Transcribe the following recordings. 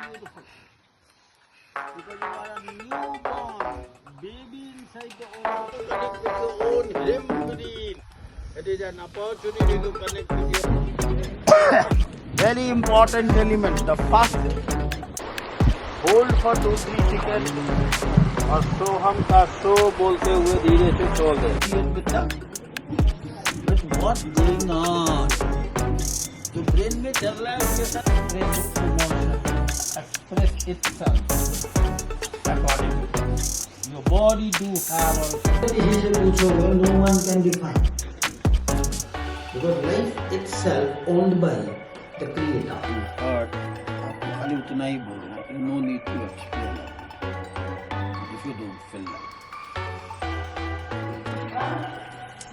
beautiful. Because you are a newborn baby inside the own. Connect with your own hymn within. It is an opportunity to connect with your very important element. The first, hold for 2-3 seconds और सोहम का सो बोलते हुए धीरे से छोड़ दे. But what's going on? जो brain में चल रहा है उसके साथ brain express itself according to your body do have also no one can define because life itself owned by the creator. But आपको खाली उतना ही बोलना है, no need to explain if you don't feel like.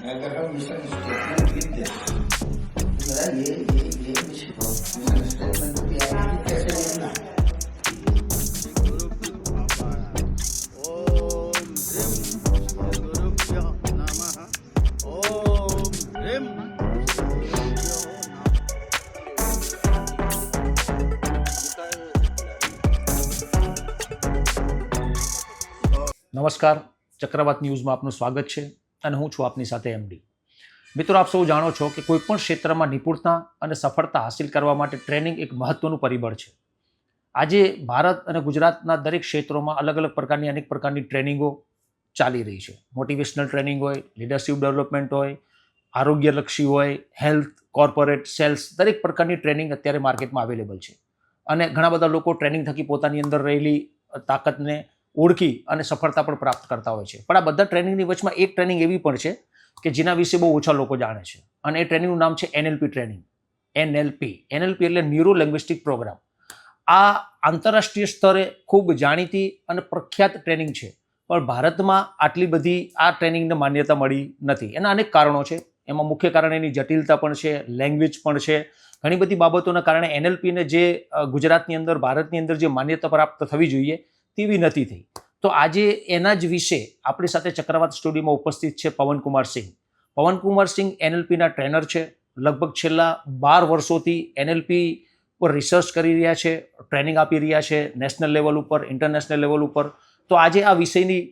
मैं अगर हम mission statement लिख दें तो मेरा ये मिशन स्टेटमेंट की आईडी कैसे लिखना है? ओम ह्रीं गुरुभ्यो नमः. ओम ह्रीं નમસ્કાર, ચક્રવાત ન્યૂઝમાં આપનું સ્વાગત છે અને હું છું આપની સાથે એમડી. મિત્રો, આપ સૌ જાણો છો કે કોઈપણ ક્ષેત્રમાં નિપુણતા અને સફળતા હાંસિલ કરવા માટે ટ્રેનિંગ એક મહત્વનું પરિબળ છે. આજે ભારત અને ગુજરાતના દરેક ક્ષેત્રોમાં અલગ અલગ પ્રકારની અનેક પ્રકારની ટ્રેનિંગો ચાલી રહી છે. મોટિવેશનલ ટ્રેનિંગ હોય, લીડરશિપ ડેવલપમેન્ટ હોય, આરોગ્યલક્ષી હોય, હેલ્થ, કોર્પોરેટ, સેલ્સ, દરેક પ્રકારની ટ્રેનિંગ અત્યારે માર્કેટમાં અવેલેબલ છે. અને ઘણા બધા લોકો ટ્રેનિંગ થકી પોતાની અંદર રહેલી તાકાતને ઓળખી અને સફળતા પણ પ્રાપ્ત કરતા હોય છે. પણ આ બધા ટ્રેનિંગની વચમાં એક ટ્રેનિંગ એવી પણ છે કે જેના વિશે બહુ ઓછા લોકો જાણે છે અને એ ટ્રેનિંગનું નામ છે NLP ટ્રેનિંગ. NLP એટલે ન્યુરો લેંગ્વિસ્ટિક પ્રોગ્રામ. આ આંતરરાષ્ટ્રીય સ્તરે ખૂબ જાણીતી અને પ્રખ્યાત ટ્રેનિંગ છે, પણ ભારતમાં આટલી બધી આ ટ્રેનિંગને માન્યતા મળી નથી. એના અનેક કારણો છે. એમાં મુખ્ય કારણ એની જટિલતા પણ છે, લેંગ્વેજ પણ છે. ઘણી બધી બાબતોના કારણે NLPને જે ગુજરાતની અંદર, ભારતની અંદર જે માન્યતા પ્રાપ્ત થવી જોઈએ તેવી નથી થઈ. તો આજે એના જ વિશે આપણી સાથે ચક્રવાત સ્ટુડિયોમાં ઉપસ્થિત છે પવનકુમાર સિંહ. પવનકુમાર સિંહ NLPના ટ્રેનર છે. લગભગ છેલ્લા 12 વર્ષોથી NLP પર રિસર્ચ કરી રહ્યા છે, ટ્રેનિંગ આપી રહ્યા છે નેશનલ લેવલ ઉપર, ઇન્ટરનેશનલ લેવલ ઉપર. તો આજે આ વિષયની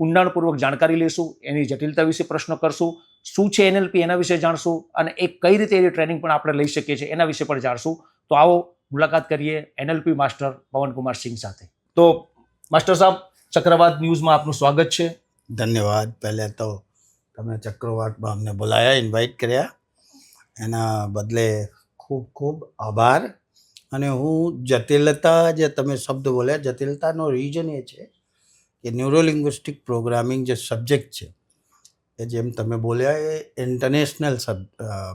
ઊંડાણપૂર્વક જાણકારી લઈશું, એની જટિલતા વિશે પ્રશ્ન કરશું, શું છે NLP એના વિશે જાણશું અને એ કઈ રીતે એની ટ્રેનિંગ પણ આપણે લઈ શકીએ છીએ એના વિશે પણ જાણશું. તો આવો મુલાકાત કરીએ NLP માસ્ટર પવનકુમાર સિંહ સાથે. તો માસ્ટર સાહેબ, ચક્રવાત ન્યૂઝમાં આપનું સ્વાગત છે. ધન્યવાદ. પહેલે તો તમે ચક્રવાતમાં અમને બોલાયા, ઇન્વાઇટ કર્યા, એના બદલે ખૂબ ખૂબ આભાર. અને હું જટિલતા, જે તમે શબ્દ બોલ્યા, જટિલતાનો રીઝન એ છે કે ન્યુરોલિંગ્વિસ્ટિક પ્રોગ્રામિંગ જે સબ્જેક્ટ છે એ જેમ તમે બોલ્યા એ ઇન્ટરનેશનલ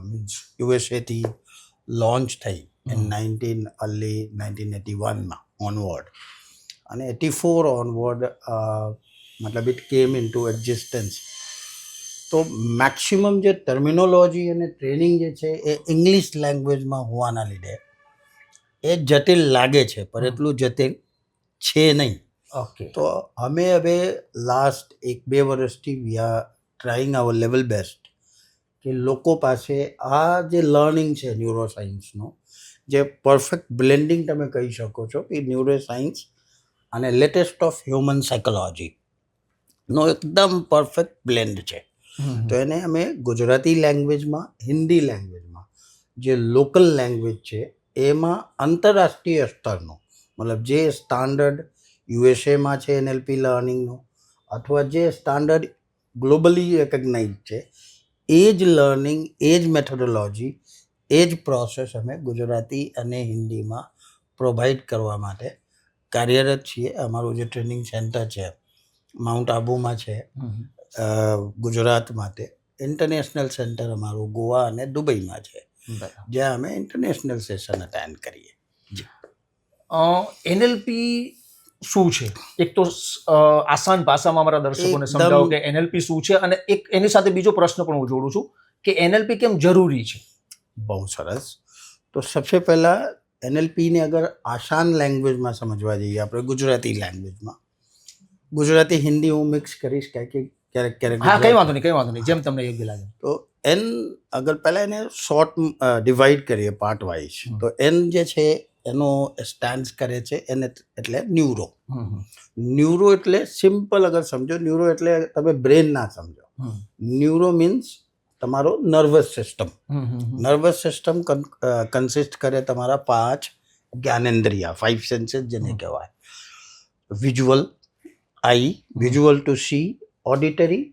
મીન્સ યુએસએથી લોન્ચ થઈ અર્લી 1981માં ઓનવર્ડ. અને 84 ઓનવર્ડ મતલબ it came in to existence. તો મેક્સિમમ જે ટર્મિનોલોજી અને ટ્રેનિંગ જે છે એ ઇંગ્લિશ લેંગ્વેજમાં હોવાના લીધે એ જટિલ લાગે છે, પણ એટલું જટિલ છે નહીં. ઓકે. તો અમે હવે લાસ્ટ 1-2 વર્ષથી we are trying hour level best કે લોકો પાસે આ જે લર્નિંગ છે ન્યુરોસાયન્સનો, જે પરફેક્ટ બ્લેન્ડિંગ તમે કહી શકો છો કે ન્યુરોસાયન્સ અને લેટેસ્ટ ઓફ હ્યુમન સાયકોલોજીનો એકદમ પરફેક્ટ બ્લેન્ડ છે. તો એને અમે ગુજરાતી લેંગ્વેજમાં, હિન્દી લેંગ્વેજમાં, જે લોકલ લેંગ્વેજ છે એમાં આંતરરાષ્ટ્રીય સ્તરનો, મતલબ જે સ્ટાન્ડર્ડ યુએસએમાં છે NLP લર્નિંગનો, અથવા જે સ્ટાન્ડર્ડ ગ્લોબલી રેકગ્નાઇઝ છે, એ જ લર્નિંગ, એ જ મેથોડોલોજી, એ જ પ્રોસેસ અમે ગુજરાતી અને હિન્દીમાં પ્રોવાઈડ કરવા માટે કાર્યરત છીએ. અમારું જે ટ્રેનિંગ સેન્ટર છે માઉન્ટ આબુમાં છે ગુજરાત માટે. ઇન્ટરનેશનલ સેન્ટર અમારું ગોવા અને દુબઈમાં છે, જ્યાં અમે ઇન્ટરનેશનલ સેશન અટેન્ડ કરીએ. NLP શું છે? એક તો આસાન ભાષામાં અમારા દર્શકોને સમજાવો કે NLP શું છે, અને એક એની સાથે બીજો પ્રશ્ન પણ હું જોડું છું કે NLP કેમ જરૂરી છે? બહુ સરસ. તો સૌથી પહેલાં NLPને અગર આસાન લેંગ્વેજમાં સમજવા જઈએ, આપણે ગુજરાતી લેંગ્વેજમાં, ગુજરાતી હિન્દી હું મિક્સ કરીશ ક્યારેક. હા, કંઈ વાંધો નહીં, જેમ તમને યોગ્ય લાગે. તો અગર પહેલાં એને શોર્ટ ડિવાઈડ કરીએ પાર્ટ વાઇઝ, તો N જે છે એનો સ્ટેન્ડ કરે છે એને એટલે ન્યુરો. ન્યુરો એટલે સિમ્પલ અગર સમજો, ન્યુરો એટલે તમે બ્રેન ના સમજો. ન્યુરો મીન્સ તમારો nervous system. Nervous system consist કરે તમારા 5 જ્ઞાનેન્દ્રિયા, 5 સેન્સીસ જેને કહેવાય. વિઝ્યુઅલ, આઈ, વિઝ્યુઅલ ટુ સી, ઓડિટરી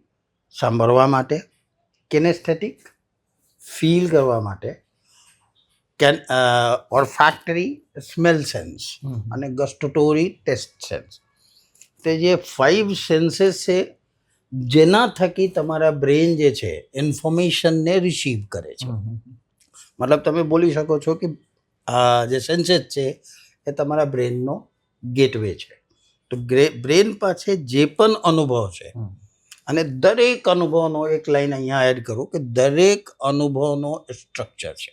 સાંભળવા માટે, કિનેસ્થેટિક ફીલ કરવા માટે, ઓલ્ફેક્ટરી સ્મેલ સેન્સ અને ગસ્ટોટરી ટેસ્ટ સેન્સ. તે જે 5 સેન્સીસ છે જેના થકી તમારા બ્રેન જે છે ઇન્ફોર્મેશનને રિસીવ કરે છે. મતલબ તમે બોલી શકો છો કે આ જે સેન્સીસ છે એ તમારા બ્રેનનો ગેટવે છે. તો બ્રેન પાસે જે પણ અનુભવ છે, અને દરેક અનુભવનો એક લાઈન અહીંયા એડ કરું કે દરેક અનુભવનો સ્ટ્રક્ચર છે.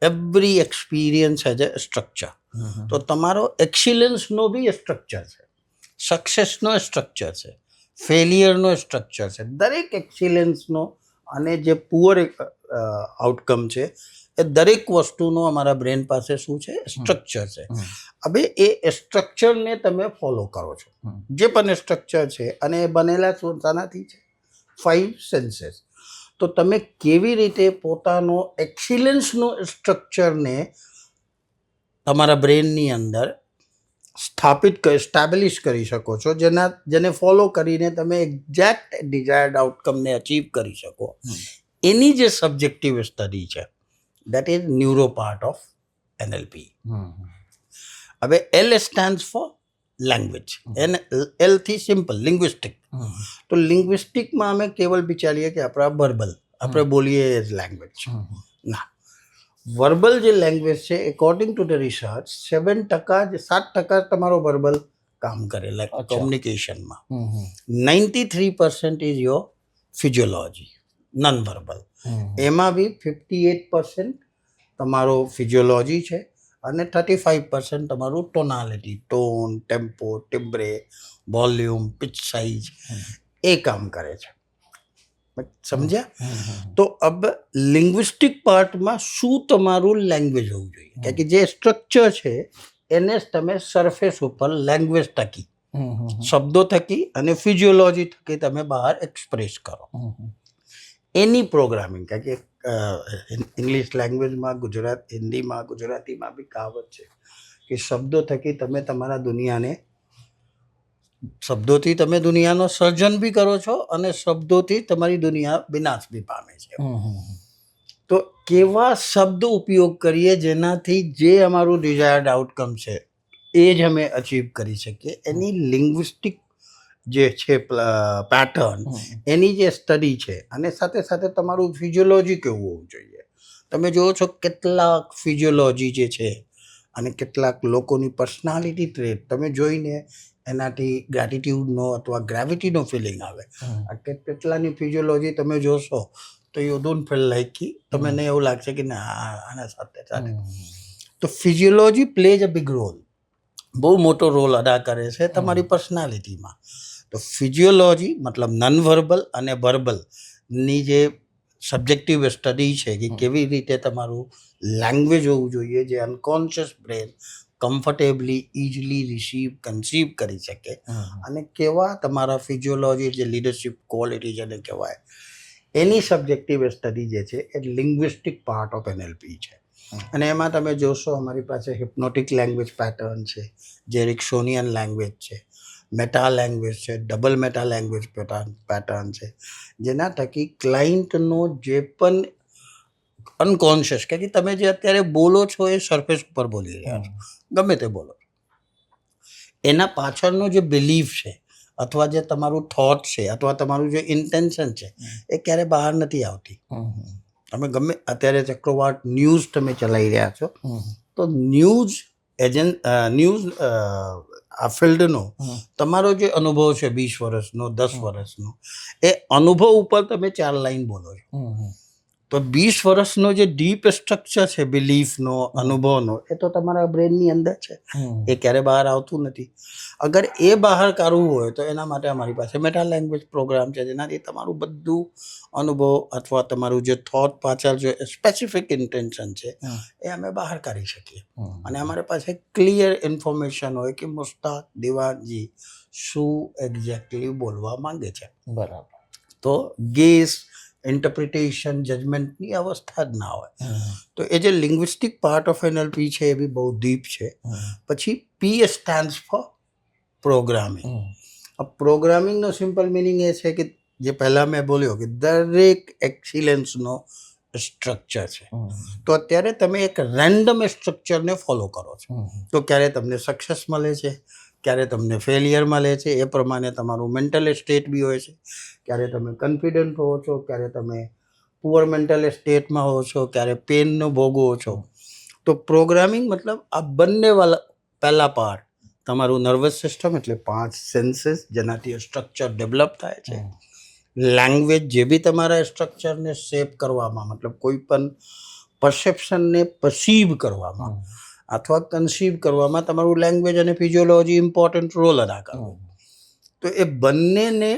Every experience has a structure. તો તમારો એક્સિલન્સનો બી સ્ટ્રક્ચર છે, સક્સેસનો સ્ટ્રક્ચર છે, ફેલિયરનો સ્ટ્રક્ચર છે. દરેક એક્સિલન્સનો અને જે પુઅર આઉટકમ છે એ દરેક વસ્તુનો અમારા બ્રેન પાસે શું છે? સ્ટ્રક્ચર છે. હવે એ સ્ટ્રક્ચરને તમે ફોલો કરો છો, જે પણ સ્ટ્રક્ચર છે, અને એ બનેલા શાનાથી છે? 5 સેન્સીસ. તો તમે કેવી રીતે પોતાનો એક્સિલન્સનો સ્ટ્રક્ચરને તમારા બ્રેનની અંદર સ્ટેબ્લિશ કરી શકો છો, જેને ફોલો કરીને તમે એક્ઝેક્ટ ડિઝાયર્ડ આઉટકમને અચીવ કરી શકો. એની જે સબ્જેક્ટિવ સ્ટડી છે, that is neuro part of NLP. હવે L stands for language. L થી સિમ્પલ લિંગ્વિસ્ટિક. તો લિંગ્વિસ્ટિકમાં અમે કેવલ વિચારીએ કે આપણા વર્બલ, આપણે બોલીએ એ જ લેંગ્વેજ છે. ના, વર્બલ જે લેંગ્વેજ છે એકોર્ડિંગ ટુ ધ રિસર્ચ 7% તમારો વર્બલ કામ કરે, લાઈક કોમ્યુનિકેશનમાં. 93% is your physiology, non verbal. એમાં બી 58% તમારો ફિઝિયોલોજી છે, અને 35% તમારું tonality, tone, tempo, timbre, volume, pitch size એ કામ કરે છે. સમજ્યા? તો અબ લિંગ્વિસ્ટિક પાર્ટમાં શું તમારું લેંગ્વેજ હોવું જોઈએ? કારણ કે જે સ્ટ્રક્ચર છે એને જ તમે સરફેસ ઉપર લેંગ્વેજ થકી, શબ્દો થકી અને ફિઝિયોલોજી થકી તમે બહાર એક્સપ્રેસ કરો. એની પ્રોગ્રામિંગ, કારણ કે ઇંગ્લિશ લેંગ્વેજમાં, હિન્દીમાં, ગુજરાતીમાં બી કહાવત છે કે શબ્દો થકી તમે તમારા શબ્દોથી તમે દુનિયાનો સર્જન બી કરો છો, અને શબ્દોથી તમારી દુનિયા વિનાશ બી પામે છે. તો કેવા શબ્દ ઉપયોગ કરીએ જેનાથી જે અમારું ડિઝાયર્ડ આઉટકમ છે એ જ અમે અચીવ કરી શકીએ, એની લિંગ્વિસ્ટિક જે છે પેટર્ન, એની જે સ્ટડી છે. અને સાથે સાથે તમારું ફિઝિયોલોજી કેવું હોવું જોઈએ. તમે જુઓ છો કેટલાક ફિઝિયોલોજી જે છે અને કેટલાક લોકોની પર્સનાલિટી ટ્રેટ તમે જોઈને એનાથી ગ્રેટિટ્યૂડનો અથવા ગ્રેવિટીનો ફિલિંગ આવે. કેટલાની ફિઝિયોલોજી તમે જોશો તો યુ ડોન્ટ ફીલ લાઈક કે તમને એવું લાગશે કે ના આના સાથે ચાલે. તો physiology plays a big role, બહુ મોટો રોલ અદા કરે છે તમારી પર્સનાલિટીમાં. તો ફિઝિયોલોજી મતલબ નોન વર્બલ અને વર્બલની જે સબ્જેક્ટિવ સ્ટડી છે કે કેવી રીતે તમારું લેંગ્વેજ હોવું જોઈએ જે unconscious brain comfortably, easily conceive કરી શકે, અને કેવા તમારા ફિઝિયોલોજી જે લીડરશિપ ક્વોલિટી જેને કહેવાય એની સબ્જેક્ટિવ સ્ટડી જે છે એ લિંગ્વિસ્ટિક પાર્ટ ઓફ NLP છે. અને એમાં તમે જોશો અમારી પાસે હિપ્નોટિક લેંગ્વેજ પેટર્ન છે, જે એરિક્સોનિયન લેંગ્વેજ છે, મેટા લેંગ્વેજ છે, ડબલ મેટા લેંગ્વેજ પેટર્ન છે, જેના થકી ક્લાયન્ટનો જે પણ અનકોન્શિયસ, કે તમે જે અત્યારે બોલો છો એ સરફેસ ઉપર બોલી રહ્યા છો, ગમે તે બોલો, એના પાછળનો જે બિલીફ છે અથવા જે તમારું થોટ છે અથવા તમારું જે ઇન્ટેન્શન છે એ ક્યારે બહાર નથી આવતી. તમે ગમે અત્યારે ચક્રવાત ન્યૂઝ તમે ચલાવી રહ્યા છો, તો ન્યૂઝ આ ફિલ્ડનો તમારો જે અનુભવ છે 20 વર્ષનો, 10 વર્ષનો, એ અનુભવ ઉપર તમે 4 લાઈન બોલો છો. તો 20 વર્ષનો જે ડીપ સ્ટ્રક્ચર છે બિલીફનો, અનુભવનો, એ તો તમારા બ્રેનની અંદર છે, એ ક્યારે બહાર આવતું નથી. અગર એ બહાર કાઢવું હોય તો એના માટે અમારી પાસે મેટા લેંગ્વેજ પ્રોગ્રામ છે, જેનાથી તમારું બધું અનુભવ અથવા તમારું જે થોટ પાછળ જે સ્પેસિફિક ઇન્ટેન્શન છે એ અમે બહાર કાઢી શકીએ. અને અમારી પાસે ક્લિયર ઇન્ફોર્મેશન હોય કે મુસ્તાક દિવાનજી શું એક્ઝેક્ટલી બોલવા માંગે છે. બરાબર. તો ગેસ, ઇન્ટરપ્રિટેશન, જજમેન્ટની અવસ્થા જ ના હોય. તો એ જે લિંગ્વિસ્ટિક પાર્ટ ઓફ એનએલપી છે એ બી બહુ ડીપ છે. પછી પી સ્ટેન્ડ્સ ફોર પ્રોગ્રામિંગ. પ્રોગ્રામિંગનો સિમ્પલ મિનિંગ એ છે કે જે પહેલાં મેં બોલ્યો કે દરેક એક્સિલન્સનો સ્ટ્રક્ચર છે. તો અત્યારે તમે એક રેન્ડમ સ્ટ્રક્ચરને ફોલો કરો છો. તો ક્યારે તમને સક્સેસ મળે છે, ક્યારે તમને ફેલિયર મળે છે, એ પ્રમાણે તમારું મેન્ટલ સ્ટેટ બી હોય છે. ક્યારે તમે કોન્ફિડન્ટ હો છો, ક્યારે તમે પુઅર મેન્ટલ સ્ટેટમાં હો છો, ક્યારે પેનનો ભોગવો છો. તો પ્રોગ્રામિંગ મતલબ આ બંને વાળા પહેલા પાર્ટ તમારું નર્વસ સિસ્ટમ, એટલે 5 સેન્સીસ જેનાથી સ્ટ્રક્ચર ડેવલપ થાય છે. લેંગ્વેજ જે બી તમારા સ્ટ્રક્ચરને શેપ કરવામાં, મતલબ કોઈ પણ પરસેપ્શનને પરસીવ કરવામાં અથવા કન્સીવ કરવામાં તમારું લેંગ્વેજ અને ફિઝિયોલોજી ઇમ્પોર્ટન્ટ રોલ અદા કરે. તો એ બંનેને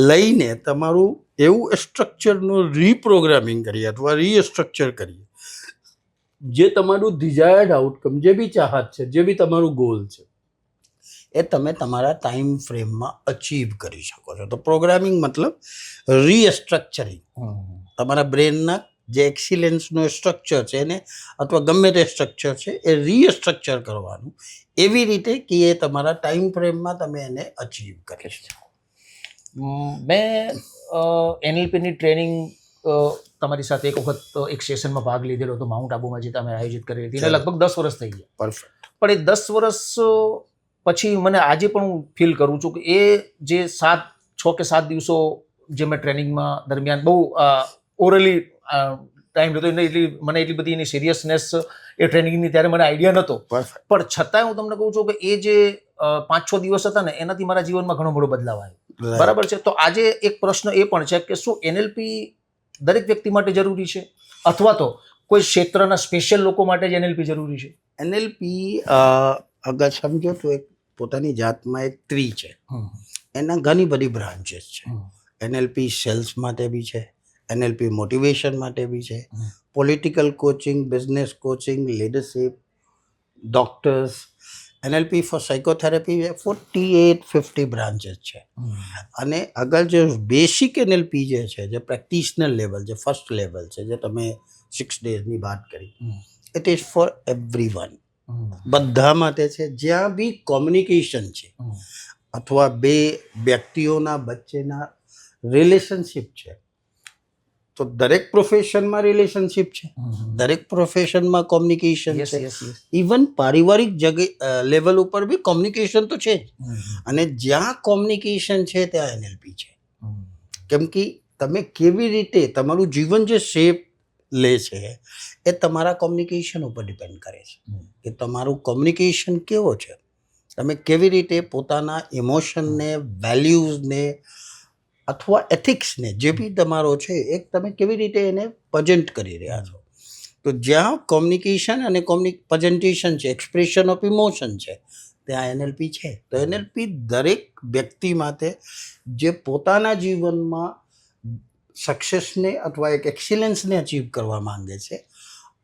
લઈને તમારું એવું સ્ટ્રક્ચરનું રીપ્રોગ્રામિંગ કરીએ અથવા રીસ્ટ્રક્ચર કરીએ જે તમારું ડિઝાયર્ડ આઉટકમ, જે બી ચાહત છે, જે બી તમારું ગોલ છે, એ તમે તમારા ટાઈમ ફ્રેમમાં અચીવ કરી શકો છો. તો પ્રોગ્રામિંગ મતલબ રીસ્ટ્રક્ચરિંગ. તમારા બ્રેનના જે એક્સિલન્સનું સ્ટ્રક્ચર છે એને અથવા ગમે તે સ્ટ્રક્ચર છે એ રીસ્ટ્રક્ચર કરવાનું એવી રીતે કે એ તમારા ટાઈમ ફ્રેમમાં તમે એને અચીવ કરી શકો. મેં એનએલપીની ટ્રેનિંગ તમારી સાથે એક વખત એક સેશનમાં ભાગ લીધેલો હતો, માઉન્ટ આબુમાં જે તમે આયોજિત કરેલી હતી. એને લગભગ 10 વર્ષ થઈ ગયા. પરફેક્ટ. પણ એ 10 વર્ષ પછી મને આજે પણ હું ફીલ કરું છું કે એ જે 6 કે 7 દિવસો જે મેં ટ્રેનિંગમાં દરમિયાન બહુ ઓરલી ટાઈમ લીધો, મને એટલી બધી એની સિરિયસનેસ એ ટ્રેનિંગની ત્યારે મને આઈડિયા નહોતો. પરફેક્ટ. પણ છતાંય હું તમને કહું છું કે એ જે 5-6 દિવસ હતા ને એનાથી મારા જીવનમાં ઘણો બધો બદલાવ આવ્યો. બરાબર છે. તો આજે એક પ્રશ્ન એ પણ છે કે શું એનએલપી દરેક વ્યક્તિ માટે જરૂરી છે અથવા તો કોઈ ક્ષેત્રના સ્પેશિયલ લોકો માટે જ એનએલપી જરૂરી છે? એનએલપી અગર સમજો તો એક પોતાની જાતમાં એક ટ્રી છે. એના ઘણી બધી બ્રાન્ચીસ છે. એનએલપી સેલ્સ માટે બી છે, એનએલપી મોટિવેશન માટે બી છે, political coaching, business coaching, leadership, doctors. NLP for psychotherapy 48-50 branches છે. અને અગર જે બેસિક એનએલપી જે છે, જે પ્રેક્ટિશનર લેવલ, જે ફર્સ્ટ લેવલ છે, જે તમે 6 ડેઝની વાત કરી, ઇટ ઇઝ ફોર એવરીવન. બધા માટે છે. જ્યાં બી કોમ્યુનિકેશન છે અથવા બે વ્યક્તિઓના વચ્ચેના રિલેશનશિપ છે, તો દરેક પ્રોફેશનમાં રિલેશનશિપ છે, દરેક પ્રોફેશનમાં કોમ્યુનિકેશન છે. ઇવન પારિવારિક લેવલ ઉપર બી કોમ્યુનિકેશન તો છે જ. અને જ્યાં કોમ્યુનિકેશન છે ત્યાં એનએલપી છે. કેમ કે તમે કેવી રીતે તમારું જીવન જે શેપ લે છે એ તમારા કોમ્યુનિકેશન ઉપર ડિપેન્ડ કરે છે કે તમારું કોમ્યુનિકેશન કેવો છે. તમે કેવી રીતે પોતાના ઇમોશનને, વેલ્યુઝને અથવા એથિક્સને, જે બી તમારો છે, એક તમે કેવી રીતે એને પ્રેઝન્ટ કરી રહ્યા છો. તો જ્યાં કોમ્યુનિકેશન અને પ્રેઝન્ટેશન છે, એક્સપ્રેશન ઓફ ઇમોશન છે, ત્યાં એનએલપી છે. તો એનએલપી દરેક વ્યક્તિ માટે જે પોતાના જીવનમાં સક્સેસને અથવા એક એક્સિલન્સને અચીવ કરવા માંગે છે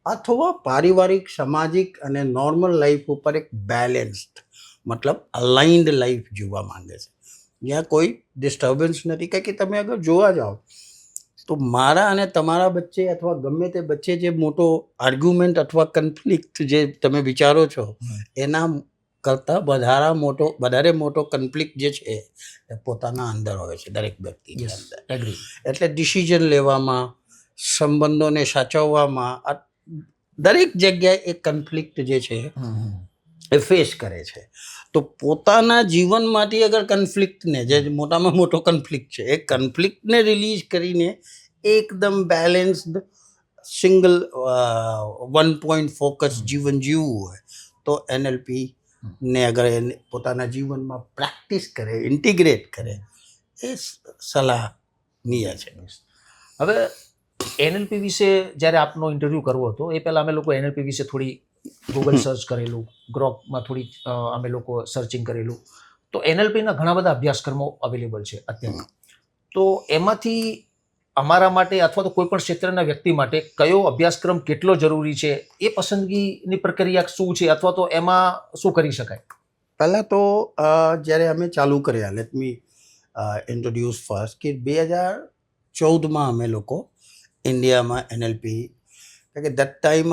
અથવા પારિવારિક, સામાજિક અને નોર્મલ લાઈફ ઉપર એક બેલેન્સ્ડ મતલબ અલાઇન્ડ લાઈફ જીવવા માંગે છે, જ્યાં કોઈ ડિસ્ટર્બન્સ નથી. કારણ કે તમે અગર જોવા જાઓ તો મારા અને તમારા વચ્ચે અથવા ગમે તે વચ્ચે જે મોટો આર્ગ્યુમેન્ટ અથવા કન્ફ્લિક્ટ જે તમે વિચારો છો, એના કરતાં વધારે મોટો કન્ફ્લિક્ટ જે છે એ પોતાના અંદર હોય છે, દરેક વ્યક્તિની અંદર. એટલે ડિસિઝન લેવામાં, સંબંધોને સાચવવામાં, દરેક જગ્યાએ એ કન્ફ્લિક્ટ જે છે એ ફેસ કરે છે. તો પોતાના જીવનમાંથી અગર કન્ફ્લિક્ટને, જે મોટામાં મોટો કન્ફ્લિક્ટ છે, એ કન્ફ્લિક્ટને રિલીઝ કરીને એકદમ બેલેન્સ્ડ સિંગલ 1 પોઈન્ટ ફોકસ જીવન જીવવું હોય તો એનએલપી ને અગર એને પોતાના જીવનમાં પ્રેક્ટિસ કરે, ઇન્ટિગ્રેટ કરે, એ સલાહનીય છે. હવે એનએલપી વિશે જ્યારે આપનો ઇન્ટરવ્યૂ કરવો હતો એ પહેલાં અમે લોકો એનએલપી વિશે થોડી ગૂગલ સર્ચ કરેલું, ગ્રોકમાં થોડી અમે લોકો સર્ચિંગ કરેલું. તો એનએલપીના ઘણા બધા અભ્યાસક્રમો અવેલેબલ છે અત્યારે. તો એમાંથી અમારા માટે અથવા તો કોઈ પણ ક્ષેત્રના વ્યક્તિ માટે કયો અભ્યાસક્રમ કેટલો જરૂરી છે, એ પસંદગીની પ્રક્રિયા શું છે અથવા તો એમાં શું કરી શકાય? પહેલાં તો જ્યારે અમે ચાલુ કર્યા, લેટ મી ઇન્ટ્રોડ્યુસ ફર્સ્ટ, કે 2014માં અમે લોકો ઇન્ડિયામાં એનએલપી, કે દેટ ટાઈમ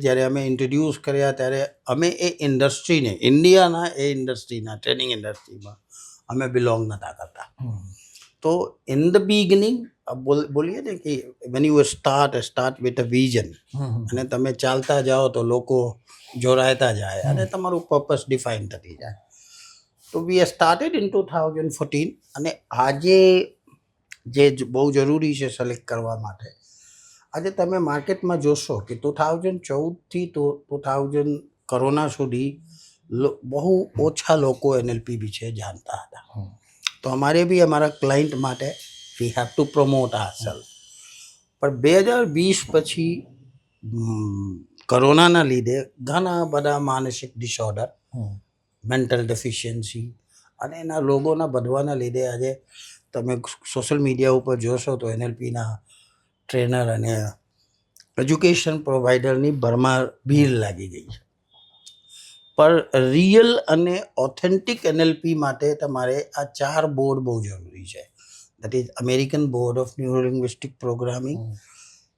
જ્યારે અમે ઇન્ટ્રોડ્યુસ કર્યા ત્યારે અમે એ ઇન્ડસ્ટ્રીને, ઇન્ડિયાના એ ઇન્ડસ્ટ્રીના, ટ્રેનિંગ ઇન્ડસ્ટ્રીમાં અમે બિલોંગ નહોતા કરતા. તો ઇન ધ બિગિનિંગ બોલીએ ને કે when you start with a vision, અને તમે ચાલતા જાઓ તો લોકો જોડાતા જાય અને તમારું પર્પસ ડિફાઇન થતી જાય. તો વી સ્ટાર્ટેડ ઇન 2014. અને આજે જે બહુ જરૂરી છે સિલેક્ટ કરવા માટે, આજે તમે માર્કેટમાં જોશો કે 2014થી 2000 કોરોના સુધી બહુ ઓછા લોકો એનએલપી વિશે જાણતા હતા. તો અમારે બી અમારા ક્લાયન્ટ માટે વી હેવ ટુ પ્રમોટ આવરસેલ્ફ. પણ 2020 પછી કોરોનાના લીધે ઘણા બધા માનસિક ડિસઓર્ડર, મેન્ટલ ડેફિશિયન્સી અને એના લોકોના વધવાના લીધે આજે તમે સોશિયલ મીડિયા ઉપર જોશો તો એનએલપીના ટ્રેનર અને એજ્યુકેશન પ્રોવાઈડરની ભરમાર ભીડ લાગી ગઈ છે. પણ રિયલ અને ઓથેન્ટિક એનએલપી માટે તમારે આ 4 બોર્ડ બહુ જરૂરી છે. That is American board of neurolinguistic programming,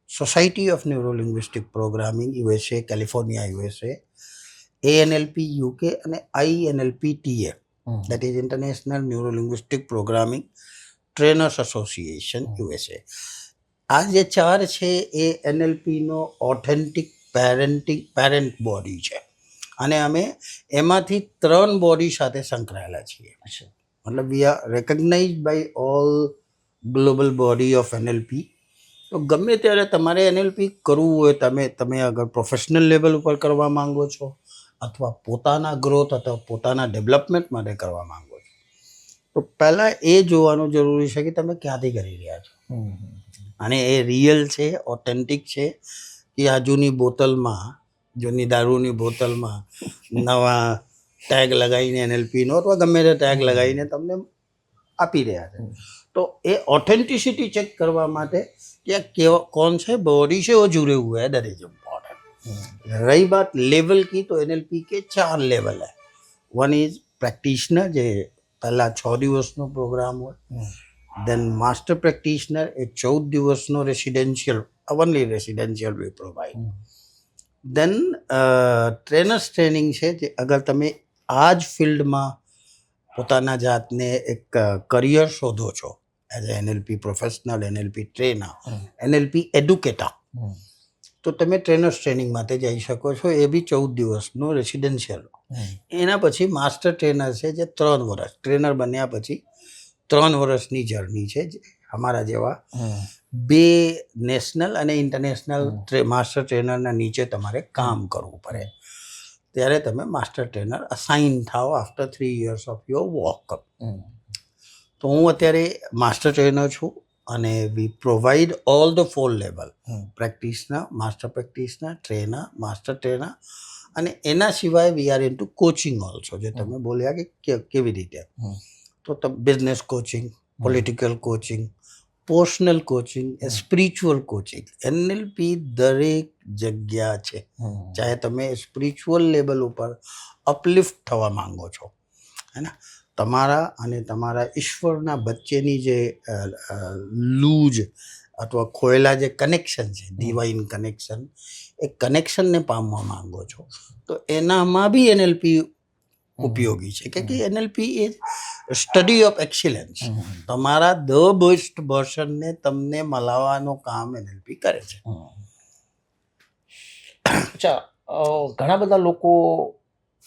society of neurolinguistic programming USA, California USA, ANLP UK અને INLP TA, that is international neurolinguistic programming trainers association USA. આ જે 4 છે એ એનએલપીનો ઓથેન્ટિક પેરેન્ટ બોડી છે. અને અમે એમાંથી 3 બોડી સાથે સંકળાયેલા છીએ. મતલબ we are recognized by all global body of NLP. તો ગમે ત્યારે તમારે એનએલપી કરવું હોય, તમે અગર પ્રોફેશનલ લેવલ ઉપર કરવા માંગો છો અથવા પોતાના ગ્રોથ અથવા પોતાના ડેવલપમેન્ટ માટે કરવા માંગો છો, તો પહેલાં એ જોવાનું જરૂરી છે કે તમે ક્યાંથી કરી રહ્યા છો અને એ રિયલ છે, ઓથેન્ટિક છે, કે આ જૂની બોટલમાં, જૂની દારૂની બોટલમાં નવા ટેગ લગાવીને એનએલપીનો અથવા ગમે તે ટેગ લગાવીને તમને આપી રહ્યા છે. તો એ ઓથેન્ટિસિટી ચેક કરવા માટે कि कौन से बॉडी से वो जुड़े हुए हैं, दैट इज इम्पॉर्टेंट. रही बात लेवल की, तो एनएलपी के 4 लेवल है. वन इज प्रैक्टिशनर, जो पहला 6 દિવસનો પ્રોગ્રામ હોય. देन मास्टर प्रैक्टिशनर, એ 14 દિવસનો રેસિડેન્શિયલ, ઓનલી રેસિડેન્શિયલ વી પ્રોવાઈડ. देन ટ્રેનર્સ ટ્રેનિંગ છે, જે અગર તમે આ જ ફિલ્ડમાં પોતાના જાતને એક કરિયર શોધો છો as a NLP professional, NLP trainer, NLP educator, તો તમે ટ્રેનર્સ ટ્રેનિંગ માટે જઈ શકો છો. એ બી 14 દિવસનો રેસિડેન્શિયલ. એના પછી માસ્ટર ટ્રેનર છે, જે 3 વર્ષ ટ્રેનર બન્યા પછી 3 વર્ષની જર્ની છે. અમારા જેવા 2 નેશનલ અને ઇન્ટરનેશનલ માસ્ટર ટ્રેનરના નીચે તમારે કામ કરવું પડે, ત્યારે તમે માસ્ટર ટ્રેનર અસાઇન થાઓ after 3 years of your work. તો હું અત્યારે માસ્ટર ટ્રેનર છું અને we provide all the 4 level: practitioner, master practitioner, trainer, master trainer. અને એના સિવાય we are into coaching also, જે તમે બોલ્યા કે કેવી રીતે, તો business coaching, political coaching, personal coaching, spiritual coaching. NLP દરેક જગ્યા છે. ચાહે તમે સ્પિરિચ્યુઅલ લેવલ ઉપર અપલિફ્ટ થવા માંગો છો, હે ને, તમારા અને તમારા ઈશ્વરના વચ્ચેની જે લૂજ અથવા ખોયેલા જે કનેક્શન છે, ડિવાઇન કનેક્શન, એ કનેક્શનને પામવા માંગો છો, તો એનામાં બી એનએલપી ઉપયોગી છે. કે NLP A study of excellence, તમારા ધ બેસ્ટ વર્ઝનને તમને મળવાનું કામ એનએલપી કરે છે. અચ્છા, ઘણા બધા લોકો,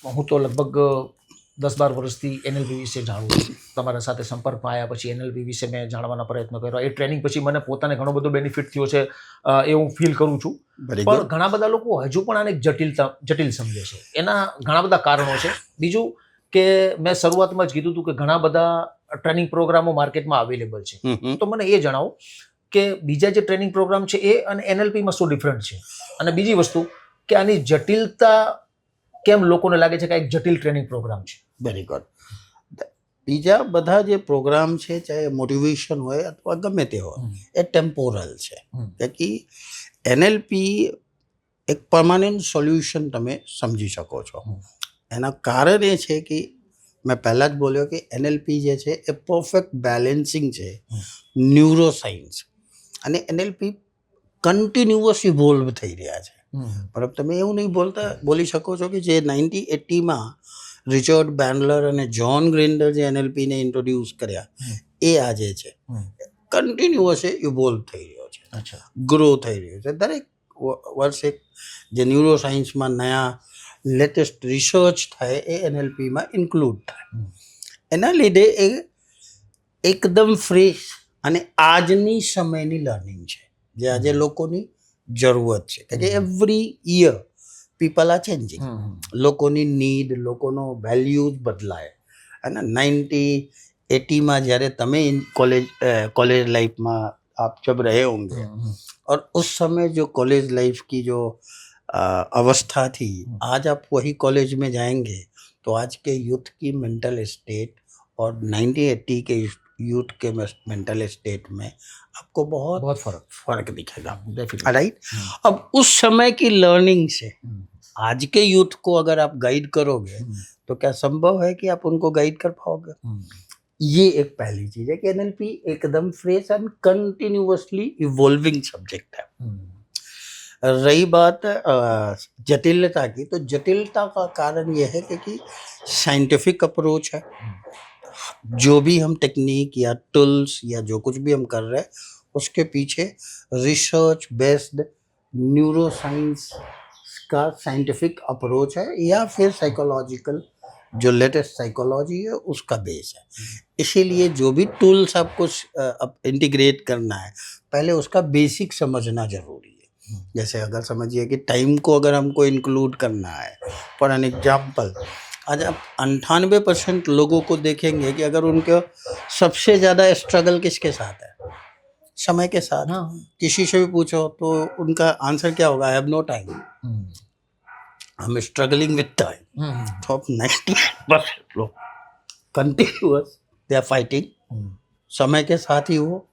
હું તો લગભગ 10-12 વર્ષથી એનએલપી વિશે જાણું છું. તમારા સાથે સંપર્કમાં આવ્યા પછી એનએલપી વિશે મેં જાણવાનો પ્રયત્ન કર્યો. એ ટ્રેનિંગ પછી મને પોતાને ઘણો બધો બેનિફિટ થયો છે, એ હું ફીલ કરું છું. પણ ઘણા બધા લોકો હજુ પણ આને જટિલ સમજે છે. એના ઘણા બધા કારણો છે. બીજું કે મેં શરૂઆતમાં જ કીધું હતું કે ઘણા બધા ટ્રેનિંગ પ્રોગ્રામો માર્કેટમાં અવેલેબલ છે. તો મને એ જણાવો કે બીજા જે ટ્રેનિંગ પ્રોગ્રામ છે એ અને એનએલપીમાં શું ડિફરન્ટ છે? અને બીજી વસ્તુ કે આની જટિલતા કેમ લોકોને લાગે છે કે આ એક જટિલ ટ્રેનિંગ પ્રોગ્રામ છે? Very good. બીજા બધા જે પ્રોગ્રામ છે, ચાહે મોટિવેશન હોય અથવા ગમે તે હોય, એ ટેમ્પોરલ છે. કે એનએલપી એક પરમાનન્ટ સોલ્યુશન તમે સમજી શકો છો. એના કારણ એ છે કે મેં પહેલાં જ બોલ્યો કે એનએલપી જે છે એ પરફેક્ટ બેલેન્સિંગ છે ન્યુરોસાયન્સ, અને એનએલપી કન્ટિન્યુઅસ ઇવોલ્વ થઈ રહ્યા છે. પણ તમે એવું નહીં બોલી શકો છો કે જે 1980માં રિચર્ડ બેન્ડલર અને જ્હોન ગ્રિન્ડર જે એનએલપીને ઇન્ટ્રોડ્યુસ કર્યા એ આજે છે. કન્ટિન્યુઅસ ઇવોલ્વ થઈ રહ્યો છે, ગ્રો થઈ રહ્યો છે. દરેક વર્ષે જે ન્યુરોસાયન્સમાં નયા લેટેસ્ટ રિસર્ચ થાય એ એનએલપીમાં ઇન્ક્લુડ થાય. એના લીધે એ એકદમ ફ્રેશ અને આજની સમયની લર્નિંગ છે જે આજે લોકોની જરૂરત છે. કે every year people are changing. લોકોની નીડ, લોકોનો વેલ્યુઝ બદલાય. અને 1980માં જ્યારે તમે कॉलेज लाइफ में आप जब रहे होंगे और उस समय जो कॉलेज लाइफ की जो अवस्था थी, आज आप वही कॉलेज में जाएंगे तो आज के यूथ की मेंटल स्टेट और 1980 के यूथ के मेंटल स्टेट में आपको बहुत फर्क दिखेगा. राइट. अब उस समय की लर्निंग से आज के यूथ को अगर आप गाइड करोगे तो क्या संभव है कि आप उनको गाइड कर पाओगे? ये एक पहली चीज है कि एनएलपी एकदम fresh and continuously evolving subject है. रही बात जटिलता की, तो जटिलता का कारण यह है कि साइंटिफिक अप्रोच है. जो भी हम टेक्निक या टूल्स या जो कुछ भी हम कर रहे हैं उसके पीछे रिसर्च बेस्ड न्यूरोसाइंस का साइंटिफिक अप्रोच है, या फिर साइकोलॉजिकल जो लेटेस्ट साइकोलॉजी है उसका बेस है. इसीलिए जो भी टूल्स आपको इंटीग्रेट करना है, पहले उसका बेसिक समझना जरूरी है. जैसे अगर समझिए कि टाइम को अगर हमको इंक्लूड करना है, फॉर एन एग्जाम्पल, आज आप 98% लोगों को देखेंगे कि अगर उनका सबसे ज़्यादा स्ट्रगल किसके साथ है? समय के साथ. किसी से भी पूछो तो उनका आंसर क्या होगा? I have no time, I am struggling with time. तो 98% लोग कंटिन्यूअस दे आर फाइटिंग. समय के साथ ही वो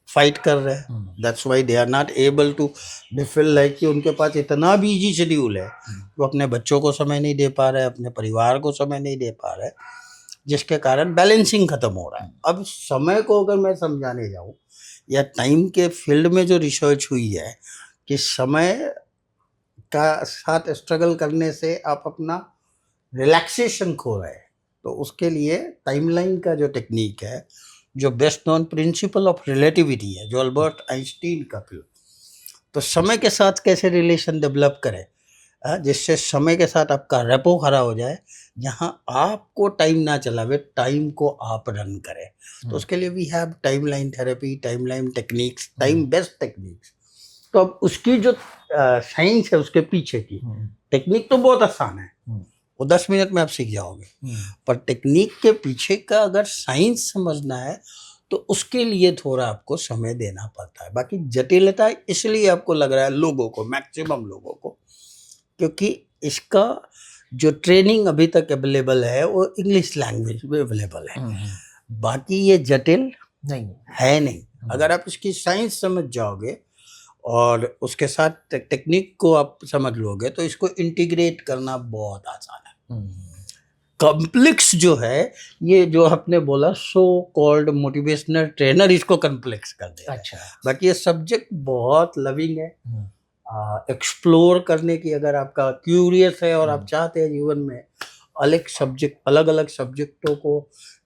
फाइट कर रहे हैं. That's why they are not able to, they feel like कि उनके पास इतना बिजी शेड्यूल है वो अपने बच्चों को समय नहीं दे पा रहे, अपने परिवार को समय नहीं दे पा रहे, जिसके कारण बैलेंसिंग खत्म हो रहा है. अब समय को अगर मैं समझाने जाऊँ, या टाइम के फील्ड में जो रिसर्च हुई है कि समय का साथ स्ट्रगल करने से आप अपना रिलैक्सेशन खो रहे हैं, तो उसके लिए टाइमलाइन का जो टेक्निक है, जो best non principle of relativity है, जो अल्बर्ट आइंस्टीन का फिर, तो समय के साथ कैसे रिलेशन डेवलप करें जिससे समय के साथ आपका रेपो खड़ा हो जाए, जहाँ आपको टाइम ना चलावे, टाइम को आप रन करें. तो उसके लिए we have timeline therapy, timeline techniques, time based techniques. तो अब उसकी जो साइंस है उसके पीछे की टेक्निक तो बहुत आसान है, वो 10 मिनट में आप सीख जाओगे. पर टेक्निक के पीछे का अगर साइंस समझना है तो उसके लिए थोड़ा आपको समय देना पड़ता है. बाकी जटिलता इसलिए आपको लग रहा है लोगों को, मैक्सिमम लोगों को, क्योंकि इसका जो ट्रेनिंग अभी तक अवेलेबल है वो इंग्लिश लैंग्वेज में अवेलेबल है. बाकी ये जटिल नहीं. अगर आप इसकी साइंस समझ जाओगे और उसके साथ टेक्निक को आप समझ लोगे तो इसको इंटीग्रेट करना बहुत आसान है. कॉम्प्लेक्स जो है, ये जो आपने बोला सो कॉल्ड मोटिवेशनल ट्रेनर इसको कॉम्प्लेक्स कर दे. अच्छा. बाकी ये सब्जेक्ट बहुत लविंग है. एक्सप्लोर करने की अगर आपका क्यूरियस है और आप चाहते हैं जीवन में अलग अलग सब्जेक्टों को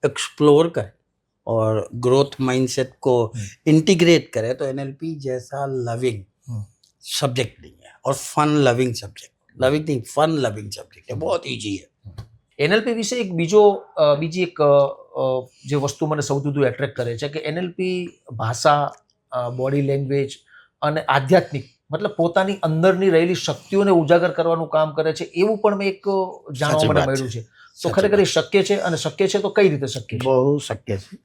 एक्सप्लोर करें और ग्रोथ माइंडसेट को इंटीग्रेट करें, तो एनएलपी जैसा लविंग सब्जेक्ट नहीं है. और फन लविंग सब्जेक्ट, लविंग नहीं, फन लविंग सब्जेक्ट है, बहुत ईजी है. એનએલપી વિશે એક બીજી એક જે વસ્તુ મને સૌથી વધુ એટ્રેક્ટ કરે છે કે એનએલપી ભાષા, બોડી લેંગ્વેજ અને આધ્યાત્મિક, મતલબ પોતાની અંદરની રહેલી શક્તિઓને ઉજાગર કરવાનું કામ કરે છે, એવું પણ મેં એક જાણવા મને મળ્યું છે. તો ખરેખર એ શક્ય છે, અને શક્ય છે તો કઈ રીતે શક્ય છે? બહુ શક્ય છે.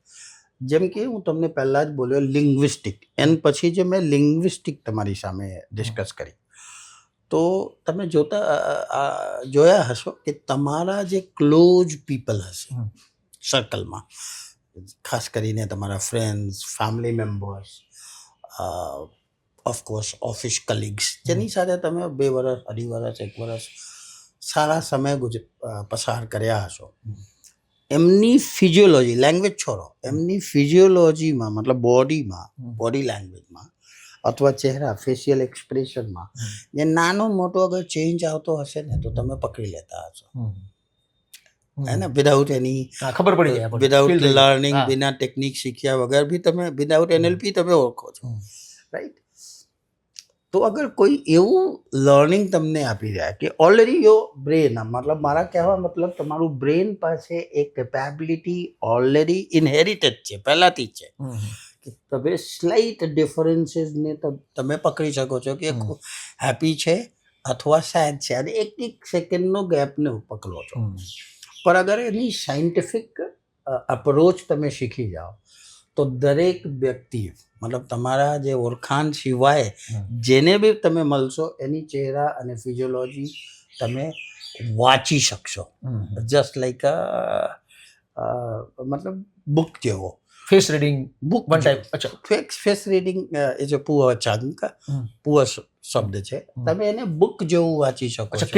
જેમ કે હું તમને પહેલાં જ બોલ્યો લિંગ્વિસ્ટિક, એન પછી જે મેં લિંગ્વિસ્ટિક તમારી સામે ડિસ્કસ કરી, તો તમે જોયા હશો કે તમારા જે ક્લોઝ પીપલ હશે સર્કલમાં, ખાસ કરીને તમારા friends, family members, of course office colleagues, જેની સાથે તમે 2 વર્ષ, 2.5 વર્ષ, 1 વર્ષ સારા સમય પસાર કર્યા હશો, એમની ફિઝિયોલોજી, લેંગ્વેજ છોડો, એમની ફિઝિયોલોજીમાં, મતલબ બોડીમાં, બોડી લેંગ્વેજમાં અથવા ચહેરા, ફેશિયલ એક્સપ્રેશનમાં જે નાનો મોટો અગર ચેન્જ આવતો હશે ને, તો તમે પકડી લેતા હશો, હે ને, વિધાઉટ એની ખબર પડી જાય આપણને. વિધાઉટ Feel થઈ જાય. લર્નિંગ, હા. બિના ટેકનિક શીખ્યા વગર બી તમે વિધાઉટ NLP તમે ઓળખો છો, રાઈટ? તો અગર કોઈ એવું લર્નિંગ તમને આપી જાય કે ઓલરેડી યોર બ્રેન, મતલબ મારા કહેવા મતલબ તમારું બ્રેન પાસે એક કેપેબિલિટી ઓલરેડી ઇનહેરિટેડ છે, પહેલાંથી જ છે, કે તમે સ્લાઇટ ડિફરન્સીસને તમે પકડી શકો છો કે હેપી છે અથવા સેડ છે, અને એક સેકન્ડનો ગેપને પકડો છો. પણ અગર એની સાયન્ટિફિક અપ્રોચ તમે શીખી જાઓ, તો દરેક વ્યક્તિ, મતલબ તમારા જે ઓળખાણ સિવાય જેને બી તમે મળશો, એની ચહેરા અને ફિઝિયોલોજી તમે વાંચી શકશો, જસ્ટ લાઈક મતલબ બુક જેવો. Face reading book one type. અચ્છા. ફેસ રીડિંગ એ જે પુઅર ચંક, પુઅર શબ્દ છે, તમે એને બુક જેવું વાંચી શકો અચ્છા, છો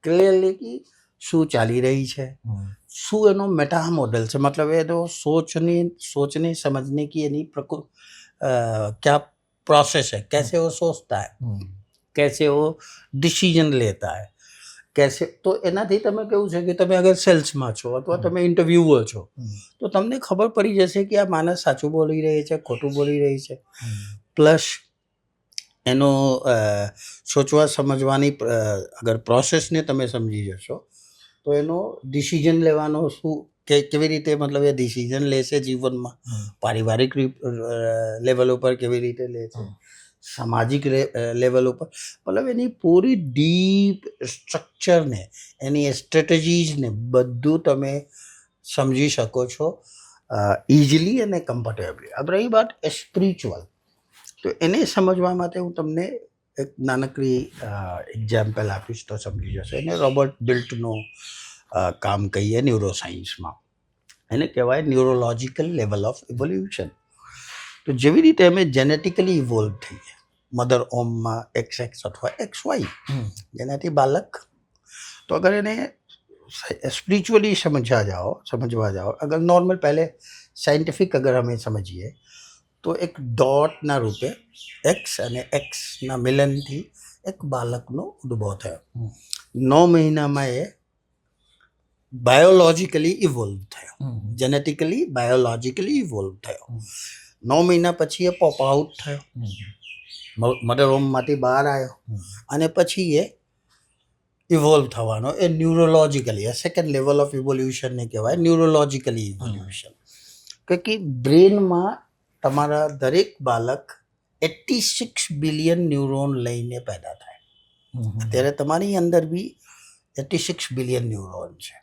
ક્લિયરલી, કે શું ચાલી રહી છે, શું એનો મેટા मॉडल છે, मतलब ये तो सोचने समझने की यानी क्या प्रोसेस है, कैसे वो सोचता है, कैसे वो डिसीजन लेता है, कैसे. તો એનાથી તમે કેવું છે કે તમે અગર સેલ્સમાં છો અથવા તમે ઇન્ટરવ્યુઅર છો, તો તમને ખબર પડી જશે કે આ માણસ સાચું બોલી રહી છે, ખોટું બોલી રહી છે. પ્લસ એનો સોચવા સમજવાની અગર પ્રોસેસને તમે સમજી જશો, તો એનો ડિસિઝન લેવાનો શું, કે કેવી રીતે, મતલબ એ ડિસિઝન લેશે જીવનમાં, પારિવારિક લેવલ ઉપર કેવી રીતે લે છે, સામાજિક લેવલ ઉપર, મતલબ એની પૂરી ડીપ સ્ટ્રક્ચરને, એની સ્ટ્રેટેજીસને બધું તમે સમજી શકો છો ઇઝીલી અને કમ્ફર્ટેબલી. अब रही बात સ્પિરિચ્યુઅલ, તો એને સમજવા માટે હું તમને એક નાનકડી એક્ઝામ્પલ આપીશ તો સમજી જશો. એને રોબર્ટ બિલ્ટનું કામ કહીએ ન્યુરોસાયન્સમાં, એને કહેવાય ન્યુરોલોજિકલ લેવલ ઓફ ઇવોલ્યુશન. તો જેવી રીતે અમે જેનેટિકલી ઇવોલ્વ થઈએ, મધર ઓમમાં XX અથવા XY, જેનાથી બાળક, તો અગર એને સ્પિરિચ્યુઅલી સમજવા જાઓ, અગર નોર્મલ પહેલે સાયન્ટિફિક અગર અમે સમજીએ, તો એક ડોટના રૂપે એક્સ અને એક્સના મિલનથી એક બાળકનો ઉદ્ભવ થયો. 9 મહિનામાં એ બાયોલોજિકલી ઇવોલ્વ થયો, જેનેટિકલી બાયોલોજિકલી ઇવોલ્વ થયો. 9 મહિના પછી એ પોપ આઉટ થયો, મધર હોમમાંથી બહાર આવ્યો, અને પછી એ ઇવોલ્વ થવાનો એ ન્યુરોલોજિકલી, એ સેકન્ડ લેવલ ઓફ ઇવોલ્યુશનને કહેવાય ન્યુરોલોજિકલી ઇવોલ્યુશન. કે બ્રેનમાં તમારા દરેક બાળક 86 બિલિયન ન્યુરોન લઈને પેદા થાય. અત્યારે તમારી અંદર બી 86 બિલિયન ન્યુરોન છે,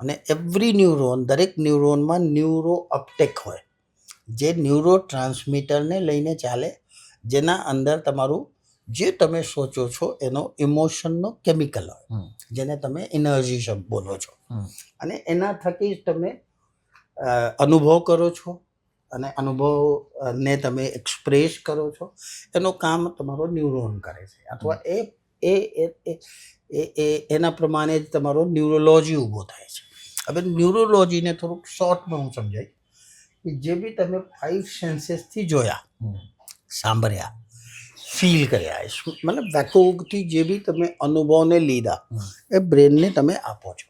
અને એવરી ન્યુરોન, દરેક ન્યુરોનમાં ન્યુરો અપટેક હોય, જે ન્યુરો ટ્રાન્સમીટરને લઈને ચાલે, જેના અંદર તમારું જે તમે સોચો છો એનો ઇમોશનનો કેમિકલ હોય, જેને તમે એનર્જી બોલો છો, અને એના થકી જ તમે અનુભવ કરો છો, અને અનુભવને તમે એક્સપ્રેસ કરો છો. એનું કામ તમારો ન્યુરોન કરે છે, અથવા એના પ્રમાણે જ તમારો ન્યુરોલોજી ઊભો થાય છે. હવે ન્યુરોલોજીને થોડુંક શોર્ટમાં હું સમજાય કે જે બી તમે 5 સેન્સીસથી જોયા, સાંભળ્યા, ફીલ કર્યા, મતલબ વાકોગથી જે બી તમે અનુભવને લીધા, એ બ્રેનને તમે આપો છો,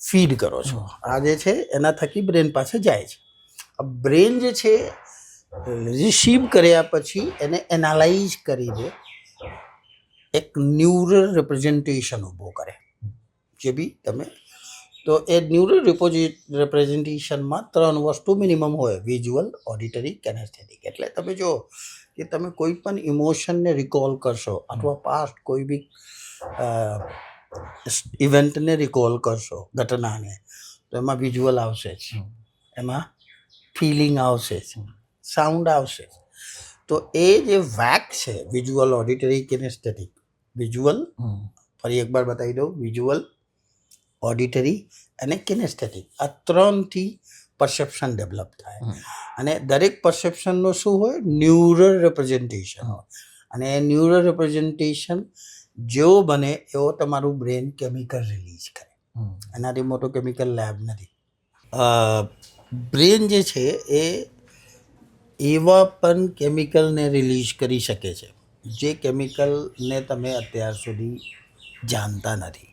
ફીડ કરો છો. આ જે છે એના થકી બ્રેન પાસે જાય છે. બ્રેન જે છે રિસીવ કર્યા પછી એને એનાલાઇઝ કરીને એક ન્યુરલ રિપ્રેઝન્ટેશન ઊભો કરે, જે બી તમે, તો એ ન્યુરલ રિપ્રેઝન્ટેશનમાં 3 વસ્તુ મિનિમમ હોય: વિઝ્યુઅલ, ઓડિટરી, કેનેસ્થેટિક. એટલે તમે જો કે તમે કોઈ પણ ઇમોશનને રિકોલ કરશો, અથવા પાસ્ટ કોઈ બી ઇવેન્ટને રિકોલ કરશો, ઘટનાને, તો એમાં વિઝ્યુઅલ આવશે જ, એમાં ફિલિંગ આવશે, સાઉન્ડ આવશે. તો એ જે વેક છે વિઝ્યુઅલ, ઓડિટરી, કિનેસ્થેટિક. વિઝ્યુઅલ, ફરી એકવાર બતાવી દઉં, વિઝ્યુઅલ, ઓડિટરી અને કિનેસ્થેટિક, આ ત્રણથી પરસેપ્શન ડેવલપ થાય. અને દરેક પરસેપ્શનનું શું હોય? ન્યુરલ રિપ્રેઝન્ટેશન હોય. અને એ ન્યુરલ રિપ્રેઝન્ટેશન જેવો બને એવો તમારું બ્રેન કેમિકલ રિલીઝ કરે. એનાથી મોટો કેમિકલ લેબ નથી. બ્રેન જે છે એ એવા પણ કેમિકલને રિલીઝ કરી શકે છે જે કેમિકલને તમે અત્યાર સુધી જાણતા નથી.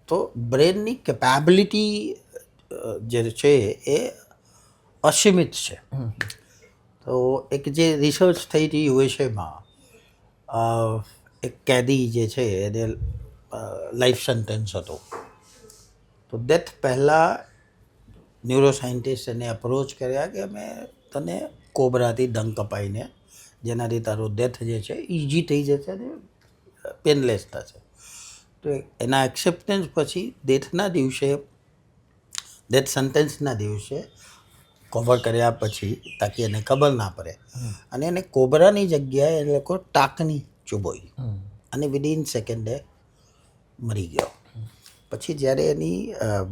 તો બ્રેનની કેપેબિલિટી જે છે એ અસીમિત છે. તો એક જે રિસર્ચ થઈ હતી યુએસએમાં, એક કેદી જે છે એને લાઈફ સેન્ટેન્સ હતો. તો ડેથ પહેલાં ન્યુરોસાયન્ટિસ્ટ એને અપ્રોચ કર્યા કે અમે તને કોબરાથી ડંખ કપાઈને, જેનાથી તારો ડેથ જે છે ઇઝી થઈ જશે અને પેનલેસ થશે. તો એના એક્સેપ્ટન્સ પછી ડેથ સેન્ટેન્સના દિવસે કવર કર્યા પછી, તાકી એને ખબર ના પડે, અને એને કોબરાની જગ્યાએ એ લોકો ટાંકની ચૂબોઈ અને વિધિન સેકન્ડે મરી ગયો. પછી જ્યારે એની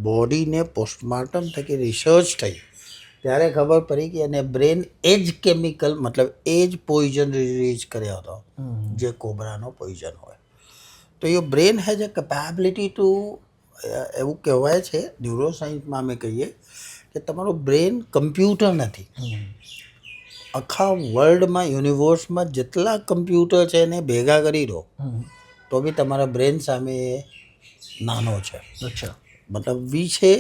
બોડીને પોસ્ટમોર્ટમ થકી રિસર્ચ થઈ ત્યારે ખબર પડી કે એને બ્રેન એ જ કેમિકલ, મતલબ એ જ પોઈઝન રિલીઝ કર્યો હતો જે કોબરાનો પોઈઝન હોય. તો એ brain has a capability to, એવું કહેવાય છે ન્યુરોસાયન્સમાં અમે કહીએ કે તમારું બ્રેન કમ્પ્યુટર નથી. આખા વર્લ્ડમાં, યુનિવર્સમાં જેટલા કમ્પ્યુટર છે એને ભેગા કરી દો તો બી તમારા બ્રેન સામે નાનો છે. અચ્છા. મતલબ વી છે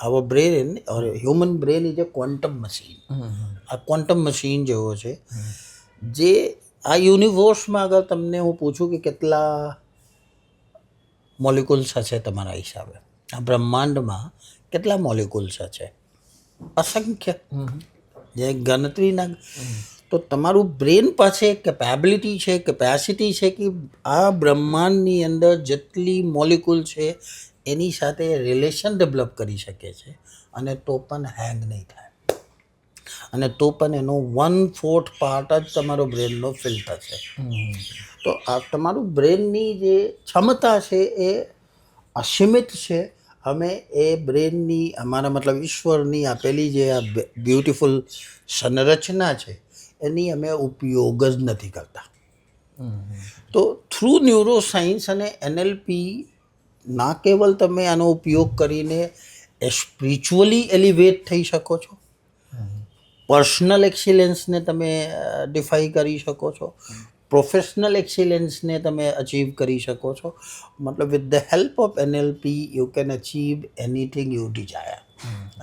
our brain, or human brain is a quantum machine. આ ક્વોન્ટમ મશીન જેવો છે જે આ યુનિવર્સમાં, અગર તમને હું પૂછું કે કેટલા મોલિક્યુલ્સ હશે તમારા હિસાબે, આ બ્રહ્માંડમાં કેટલા મોલિક્યુલ્સ છે? અસંખ્ય, જે ગણતરીના. તો તમારું બ્રેન પાસે કેપેબિલિટી છે, કેપેસિટી છે કે આ બ્રહ્માંડની અંદર જેટલી મોલિક્યુલ છે એની સાથે રિલેશન ડેવલપ કરી શકે છે, અને તો પણ હેંગ નહીં થાય. અને તો પણ એનો 1/4 પાર્ટ જ તમારો બ્રેનનો ફિલ થશે. તો આ તમારું બ્રેનની જે ક્ષમતા છે એ અસીમિત છે. અમે એ બ્રેનની, અમારા મતલબ ઈશ્વરની આપેલી જે આ બ્યુટિફુલ સંરચના છે એની અમે ઉપયોગ જ નથી કરતા. તો થ્રુ ન્યુરોસાયન્સ અને એનએલપી ના કેવલ તમે આનો ઉપયોગ કરીને સ્પિરિચ્યુઅલી એલિવેટ થઈ શકો છો, પર્સનલ એક્સિલન્સને તમે ડિફાઈ કરી શકો છો, પ્રોફેશનલ એક્સિલન્સને તમે અચીવ કરી શકો છો. મતલબ with the help of NLP you can achieve anything you desire.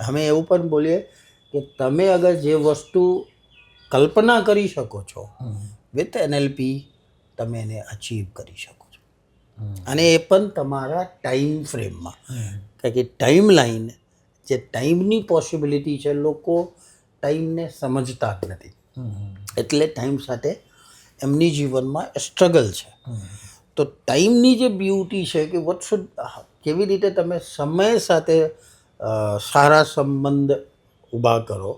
અમે એવું પણ બોલીએ કે તમે અગર જે વસ્તુ કલ્પના કરી શકો છો વિથ એનએલપી તમે એને અચીવ કરી શકો છો. અને એ પણ તમારા ટાઈમ ફ્રેમમાં. કારણ કે ટાઈમ લાઈન, જે ટાઈમની પોસિબિલિટી છે, લોકો ટાઈમને સમજતા જ નથી, એટલે ટાઈમ સાથે એમની જીવનમાં સ્ટ્રગલ છે. તો ટાઈમની જે બ્યુટી છે કે કેવી રીતે તમે સમય સાથે સારા સંબંધ ઊભા કરો,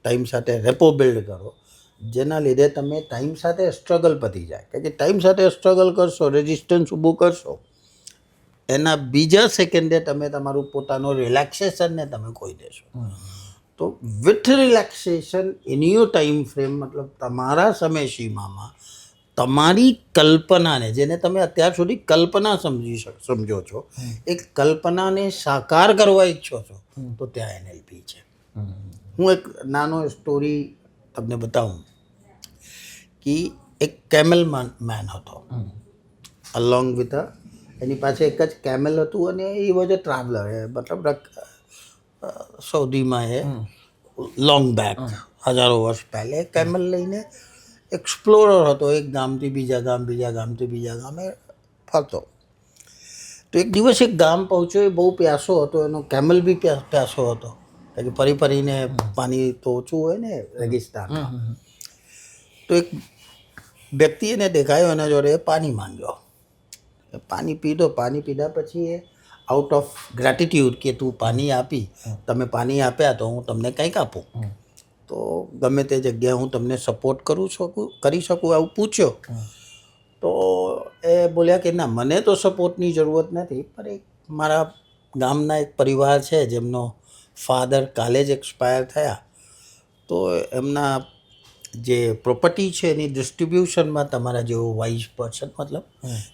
ટાઈમ સાથે રેપો બિલ્ડ કરો, જેના લીધે તમે ટાઈમ સાથે સ્ટ્રગલ પતી જાય. કારણ કે ટાઈમ સાથે સ્ટ્રગલ કરશો, રેઝિસ્ટન્સ ઊભું કરશો, એના બીજા સેકન્ડે તમે તમારું પોતાનું રિલેક્સેશનને તમે ખોઈ દેશો. તો with relaxation in your time frame, મતલબ તમારા સમય સીમામાં તમારી કલ્પનાને, જેને તમે અત્યાર સુધી કલ્પના સમજો છો, એ કલ્પનાને સાકાર કરવા ઈચ્છો છો, તો ત્યાં એનએલપી છે. હું એક નાનો સ્ટોરી તમને બતાવું કે એક કેમલ મેન હતો, અલોંગ વિથ એની પાસે એક જ કેમલ હતું, અને એ વોઝ અ ટ્રાવેલર. મતલબ સૌદીમાં એ લોંગ બેક, હજારો વર્ષ પહેલે કેમલ લઈને એક્સપ્લોરર હતો, એક ગામથી બીજા ગામ, બીજા ગામથી બીજા ગામે ફરતો. તો એક દિવસ એક ગામ પહોંચ્યો, એ બહુ પ્યાસો હતો, એનો કેમલ બી પ્યાસો હતો, કારણ કે ફરી ફરીને પાણી તો ઓછું હોય ને રેગિસ્તાનમાં. તો એક વ્યક્તિ એને દેખાયો, એના જોડે પાણી માંગ્યો, પાણી પીધો. પાણી પીધા પછી એ આઉટ ઓફ ગ્રેટિટ્યૂડ કે તું પાણી આપી, તમે પાણી આપ્યા તો હું તમને કંઈક આપું. તો ગમે તે જગ્યાએ હું તમને સપોર્ટ કરી શકું આવું પૂછ્યો તો એ બોલ્યા કે ના મને તો સપોર્ટની જરૂરત નથી, પણ એક મારા ગામના એક પરિવાર છે જેમનો ફાધર કાલે જ એક્સપાયર થયા, તો એમના જે પ્રોપર્ટી છે એની ડિસ્ટ્રીબ્યુશનમાં તમારા જેવો વાઇઝ પર્સન મતલબ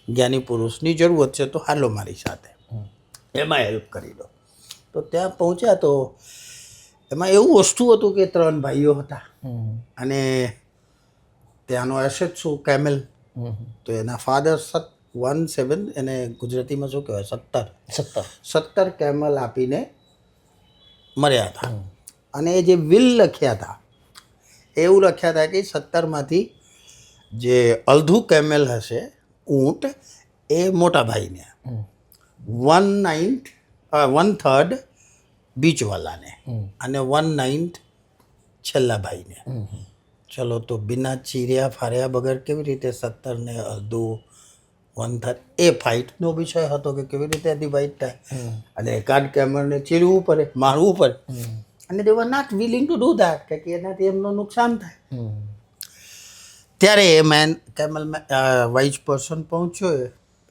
જ્ઞાની પુરુષની જરૂરત છે, તો હાલો મારી સાથે એમાં હેલ્પ કરી દો. તો ત્યાં પહોંચ્યા તો એમાં એવું વસ્તુ હતું કે 3 ભાઈઓ હતા અને ત્યાંનો એસેટ શું કેમેલ, તો એના ફાધર 17 એને ગુજરાતીમાં શું કહેવાય 17 કેમલ આપીને મર્યા હતા. અને એ જે વિલ લખ્યા હતા એવું લખ્યા હતા કે 17માંથી જે અડધું કેમેલ હશે ઊંટ એ મોટા ભાઈને, 1/3 બીચવાલાને અને 1/9 છેલ્લા ભાઈને. ચલો તો બિના ચીર્યા ફાર્યા વગર કેવી રીતે 17 ને અડધું 1/3 એ ફાઇટનો વિષય હતો કે કેવી રીતે ડિવાઈડ થાય અને એકાદ કેમરને ચીરવું પડે, મારવું પડે, અને they were not willing to do that કે એનાથી એમનું નુકસાન થાય. ત્યારે એ મેન કેમલ વાઇઝ પર્સન પહોંચ્યો,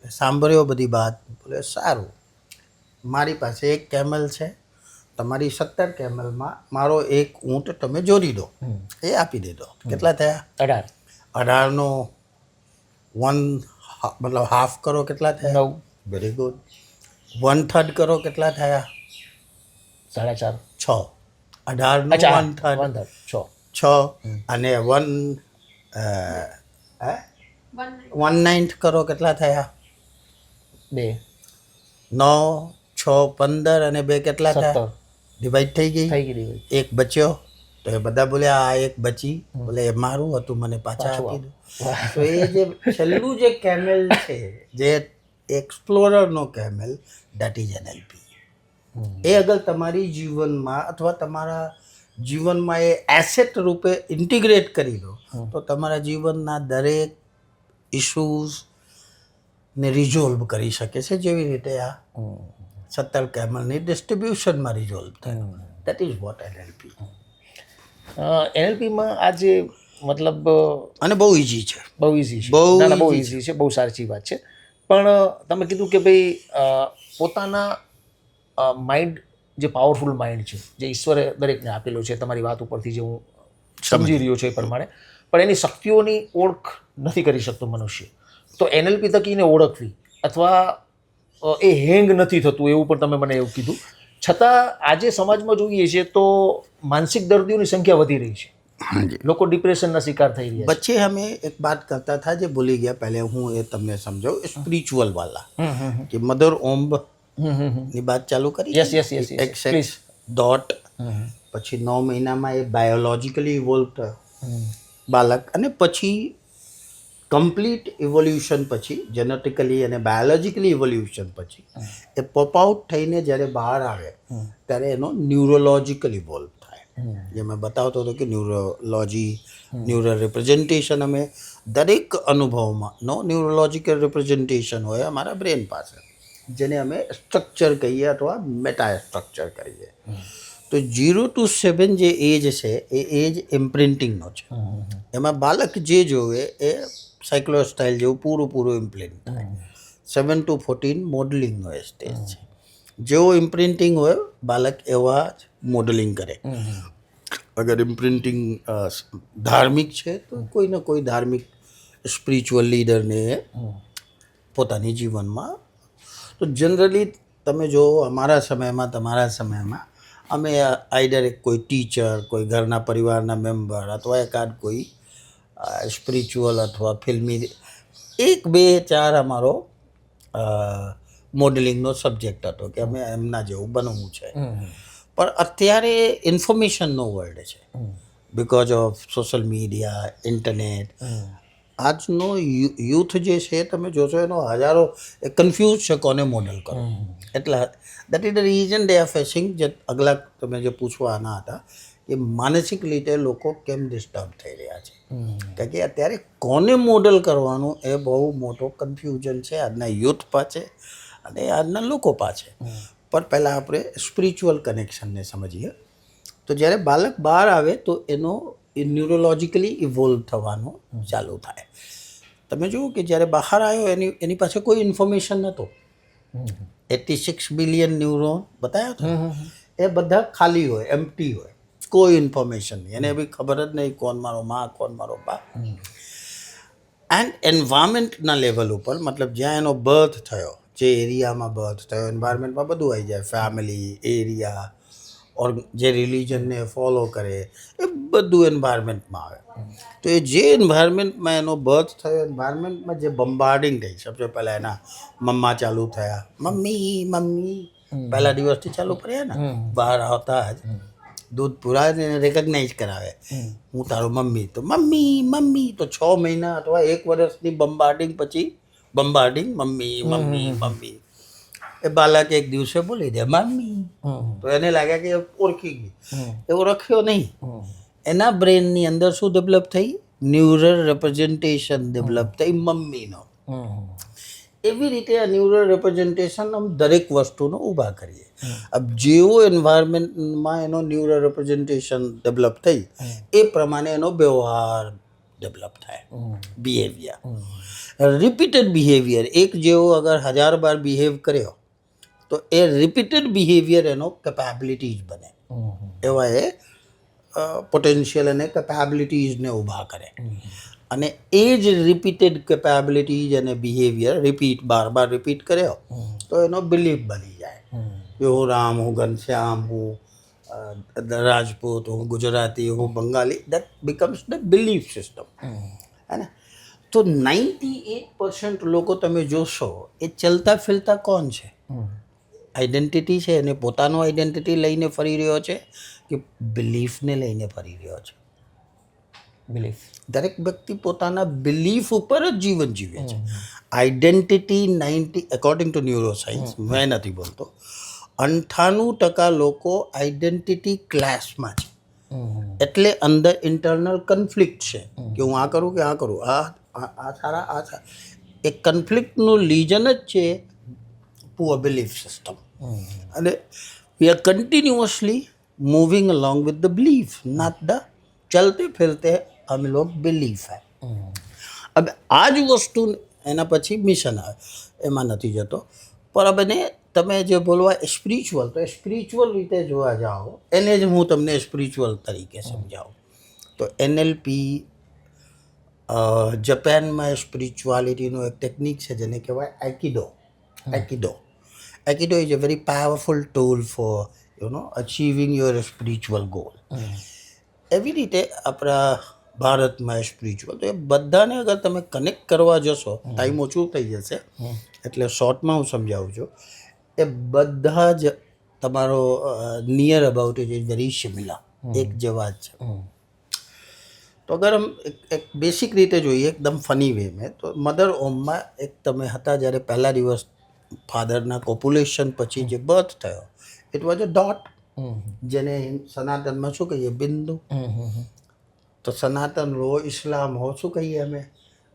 એ સાંભળ્યો બધી વાત, બોલે સારું મારી પાસે એક કેમલ છે, તમારી 17 કેમલમાં મારો એક ઊંટ તમે જોડી દો, એ આપી દેજો. કેટલા થયા? 18નો 1 મતલબ હાફ કરો કેટલા થયા? 9. Very good. 1/3 કરો કેટલા થયા? 4.5. 6. 18નું 1/3 6 અને 1/9 કરો કેટલા થયા? 2. 9 6 15 અને 2 કેટલા થયા? ડિવાઈડ થઈ ગઈ. એક બચ્યો તો એ બધા બોલ્યા આ એક બચી, બોલે એ મારું હતું મને પાછા આપી દો. તો એ જે છેલ્લું જે કેમેલ છે જે એક્સપ્લોરરનો કેમેલ, દેટ ઇઝ NLP. એ અગર તમારી જીવનમાં અથવા તમારા જીવનમાં એ એસેટ રૂપે ઇન્ટિગ્રેટ કરી દો તો તમારા જીવનના દરેક ઇશ્યુઝને રિઝોલ્વ કરી શકે છે, જેવી રીતે આ 17 કેમલની ડિસ્ટ્રીબ્યુશનમાં રિઝોલ્વ થયો. That is what NLP. NLPમાં આજે મતલબ અને બહુ ઇઝી છે, બહુ ઇઝી છે, બહુ સાચી વાત છે. પણ તમે કીધું કે ભાઈ પોતાના માઇન્ડ જે પાવરફુલ માઇન્ડ છે જે ઈશ્વરે દરેકને આપેલો છે, તમારી વાત ઉપરથી જે હું સમજી રહ્યો છું એ પ્રમાણે, પણ એની શક્તિઓની ઓળખ નથી કરી શકતો મનુષ્ય. તો NLP થકી એને ઓળખવી અથવા એ હેંગ નથી થતું એવું પણ તમે મને એવું કીધું. છતાં આજે સમાજમાં જોઈએ છીએ તો માનસિક દર્દીઓની સંખ્યા વધી રહી છે. हाँ जी. લોકો ડિપ્રેશનના શિકાર થઈ રહ્યા बच्चे हमें एक बात करता था जो भूली गया, पहले हूँ ये तमने समझाओ स्पिरिचुअल वाला कि मदर ओम्ब ની વાત ચાલુ કરી. યસ એક સેક્સ ડોટ પછી 9 મહિનામાં એ બાયોલોજિકલી ઇવોલ્વ થયો બાળક, અને પછી કમ્પ્લીટ ઇવોલ્યુશન પછી જેનેટિકલી અને બાયોલોજિકલી ઇવોલ્યુશન પછી એ પોપ આઉટ થઈને જ્યારે બહાર આવે ત્યારે એનો ન્યુરોલોજિકલ ઇવોલ્વ થાય. જે મેં બતાવતો હતો કે ન્યુરોલોજી, ન્યુરલ રિપ્રેઝન્ટેશન, અમે દરેક અનુભવમાં ન્યુરોલોજિકલ રિપ્રેઝન્ટેશન હોય અમારા બ્રેન પાસે, જેને અમે સ્ટ્રક્ચર કહીએ અથવા મેટા સ્ટ્રક્ચર કહીએ. તો 0 to 7 જે એજ છે એ એજ ઇમ્પ્રિન્ટિંગનો છે. એમાં બાળક જે જોવે એ સાયક્લોસ્ટાઇલ જેવું પૂરું ઇમ્પ્રિન્ટ થાય. 7 to 14 મોડલિંગનો એ સ્ટેજ છે. જેવો ઇમ્પ્રિન્ટિંગ હોય બાળક એવા જ મોડલિંગ કરે. અગર ઇમ્પ્રિન્ટિંગ ધાર્મિક છે તો કોઈને કોઈ ધાર્મિક સ્પિરિચ્યુઅલ લીડરને પોતાની જીવનમાં. તો જનરલી તમે જો અમારા સમયમાં તમારા સમયમાં અમે આઈડર કોઈ ટીચર, કોઈ ઘરના પરિવારના મેમ્બર અથવા એકાદ કોઈ સ્પિરિચ્યુઅલ અથવા ફિલ્મી 1 2 4 અમારો મોડલિંગનો સબ્જેક્ટ હતો કે અમે એમના જેવું બનવું છે. પણ અત્યારે ઇન્ફોર્મેશનનો વર્લ્ડ છે, because of social media, internet. આજનો યુથ જે છે તમે જોશો એનો હજારો કન્ફ્યુઝ છે કોને મોડલ કરો. એટલે that is the reason they are facing. જે અગલા તમે જે પૂછવાના હતા કે માનસિક રીતે લોકો કેમ ડિસ્ટર્બ થઈ રહ્યા છે, કારણ કે અત્યારે કોને મોડલ કરવાનું એ બહુ મોટો કન્ફ્યુઝન છે આજના યુથ પાસે અને આજના લોકો પાસે. પણ પહેલાં આપણે સ્પિરિચ્યુઅલ કનેક્શનને સમજીએ તો જ્યારે બાળક બહાર આવે તો એનો ન્યુરોલોજિકલી ઇવોલ્વ થવાનું ચાલુ થાય. તમે જુઓ કે જ્યારે બહાર આવ્યો એની પાસે કોઈ ઇન્ફોર્મેશન નહોતો. 86 બિલિયન ન્યુરોન બતાવ્યા હતા, એ બધા ખાલી હોય, એમ્પ્ટી હોય, કોઈ ઇન્ફોર્મેશન નહીં. એને બી ખબર જ નહીં કોણ મારો માં, કોણ મારો બા. એન્ડ એન્વાયરમેન્ટના લેવલ ઉપર, મતલબ જ્યાં એનો બર્થ થયો, જે એરિયામાં બર્થ થયો, એન્વાયરમેન્ટમાં બધું આવી જાય, ફેમિલી, એરિયા, ઓર જે રિલિજનને ફોલો કરે એ બધું એન્વાયરમેન્ટમાં આવે. તો એ જે એન્વાયરમેન્ટમાં એનો બર્થ થયો, એન્વાયરમેન્ટમાં જે બમ્બાર્ડિંગ થઈ, સૌથી પહેલાં એના મમ્મા ચાલુ થયા, મમ્મી મમ્મી, પહેલા દિવસથી ચાલુ કર્યા ને, બહાર આવતા જ દૂધ પુરાવે એને રેકગ્નાઇઝ કરાવે, હું તારો મમ્મી. તો મમ્મી મમ્મી, તો 6 મહિના અથવા 1 વર્ષની બમ્બાર્ડિંગ પછી બમ્બાર્ડિંગ, મમ્મી મમ્મી મમ્મી. એ બાળક એક દિવસે બોલી દે મમ્મી, તો એને લાગ્યા કે ઓળખી ગઈ. એવો રખ્યો નહીં. એના બ્રેનની અંદર શું ડેવલપ થઈ? ન્યુરલ રિપ્રેઝન્ટેશન ડેવલપ થઈ મમ્મીનો. એવી રીતે આ ન્યુરલ રિપ્રેઝન્ટેશન આમ દરેક વસ્તુનો ઊભા કરીએ. अब જેવો એન્વાયરમેન્ટમાં એનો ન્યુરલ રિપ્રેઝન્ટેશન ડેવલપ થઈ એ પ્રમાણે એનો વ્યવહાર ડેવલપ થાય, બિહેવિયર, રિપીટેડ બિહેવિયર. એક જેવો અગર 1000 બાર બિહેવ કર્યો તો એ રિપીટેડ બિહેવિયર એનો કેપેબિલિટીઝ બને. એવા એ પોટેન્શિયલ અને કેપેબિલિટીઝને ઊભા કરે. અને એ જ રિપીટેડ કેપેબિલિટીઝ અને બિહેવિયર બાર બાર રિપીટ કર્યો તો એનો બિલીફ બની જાય કે હું રામ, હું ઘનશ્યામ, હું રાજપૂત, હું ગુજરાતી, હું Bengali. That becomes the belief system. હે ને? તો 98% લોકો તમે જોશો એ ચલતા ફિરતા કોણ છે? આઈડેન્ટિટી છે, એને પોતાનો આઈડેન્ટિટી લઈને ફરી રહ્યો છે કે બિલીફને લઈને ફરી રહ્યો છે? બિલીફ. દરેક વ્યક્તિ પોતાના બિલીફ ઉપર જ જીવન જીવે છે. આઈડેન્ટિટી 90, અકોર્ડિંગ ટુ ન્યુરોસાયન્સ, મેં નથી બોલતો, 98% લોકો આઈડેન્ટિટી ક્લેશમાં છે. એટલે અંદર ઇન્ટરનલ કન્ફ્લિક્ટ છે કે હું આ કરું કે આ કરું, આ સારા, આ સારા. એ કન્ફ્લિક્ટનું લીજન જ છે પુઅર બિલીફ સિસ્ટમ. અને we are continuously moving along with the belief, not the ચલતે ફિરતે हम लोग बिलीफ है. अब આ જ વસ્તુ એના પછી મિશન આવે, એમાં નથી જતો. પણ હવે ને તમે જે બોલવા સ્પિરિચ્યુઅલ, તો સ્પિરિચ્યુઅલ રીતે જોવા જાઓ, એને જ હું તમને સ્પિરિચ્યુઅલ તરીકે સમજાવું તો NLP, જાપાનમાં સ્પિરિચ્યુઆલિટીનો એક ટેકનિક છે જેને કહેવાય aikido. Aikido is a very powerful tool for achieving your spiritual goal. એવી રીતે આપણા ભારતમાં સ્પિરિચ્યુઅલ, તો એ બધાને અગર તમે કનેક્ટ કરવા જશો, ટાઈમ ઓછું થઈ જશે એટલે શોર્ટમાં હું સમજાવું છું, એ બધા જ તમારો near about it is very similar, એક જેવા જ છે. તો અગર આમ એક બેસિક રીતે જોઈએ, એકદમ ફની વે મેં, તો મધર હોમમાં એક તમે હતા જ્યારે પહેલા દિવસ ફાધરના કોપ્યુલેશન પછી જે બર્થ થયો, ઇટ વોઝ અ ડોટ, જેને સનાતનમાં શું કહીએ? બિંદુ. તો સનાતન હો, ઇસ્લામ હો, શું કહીએ અમે?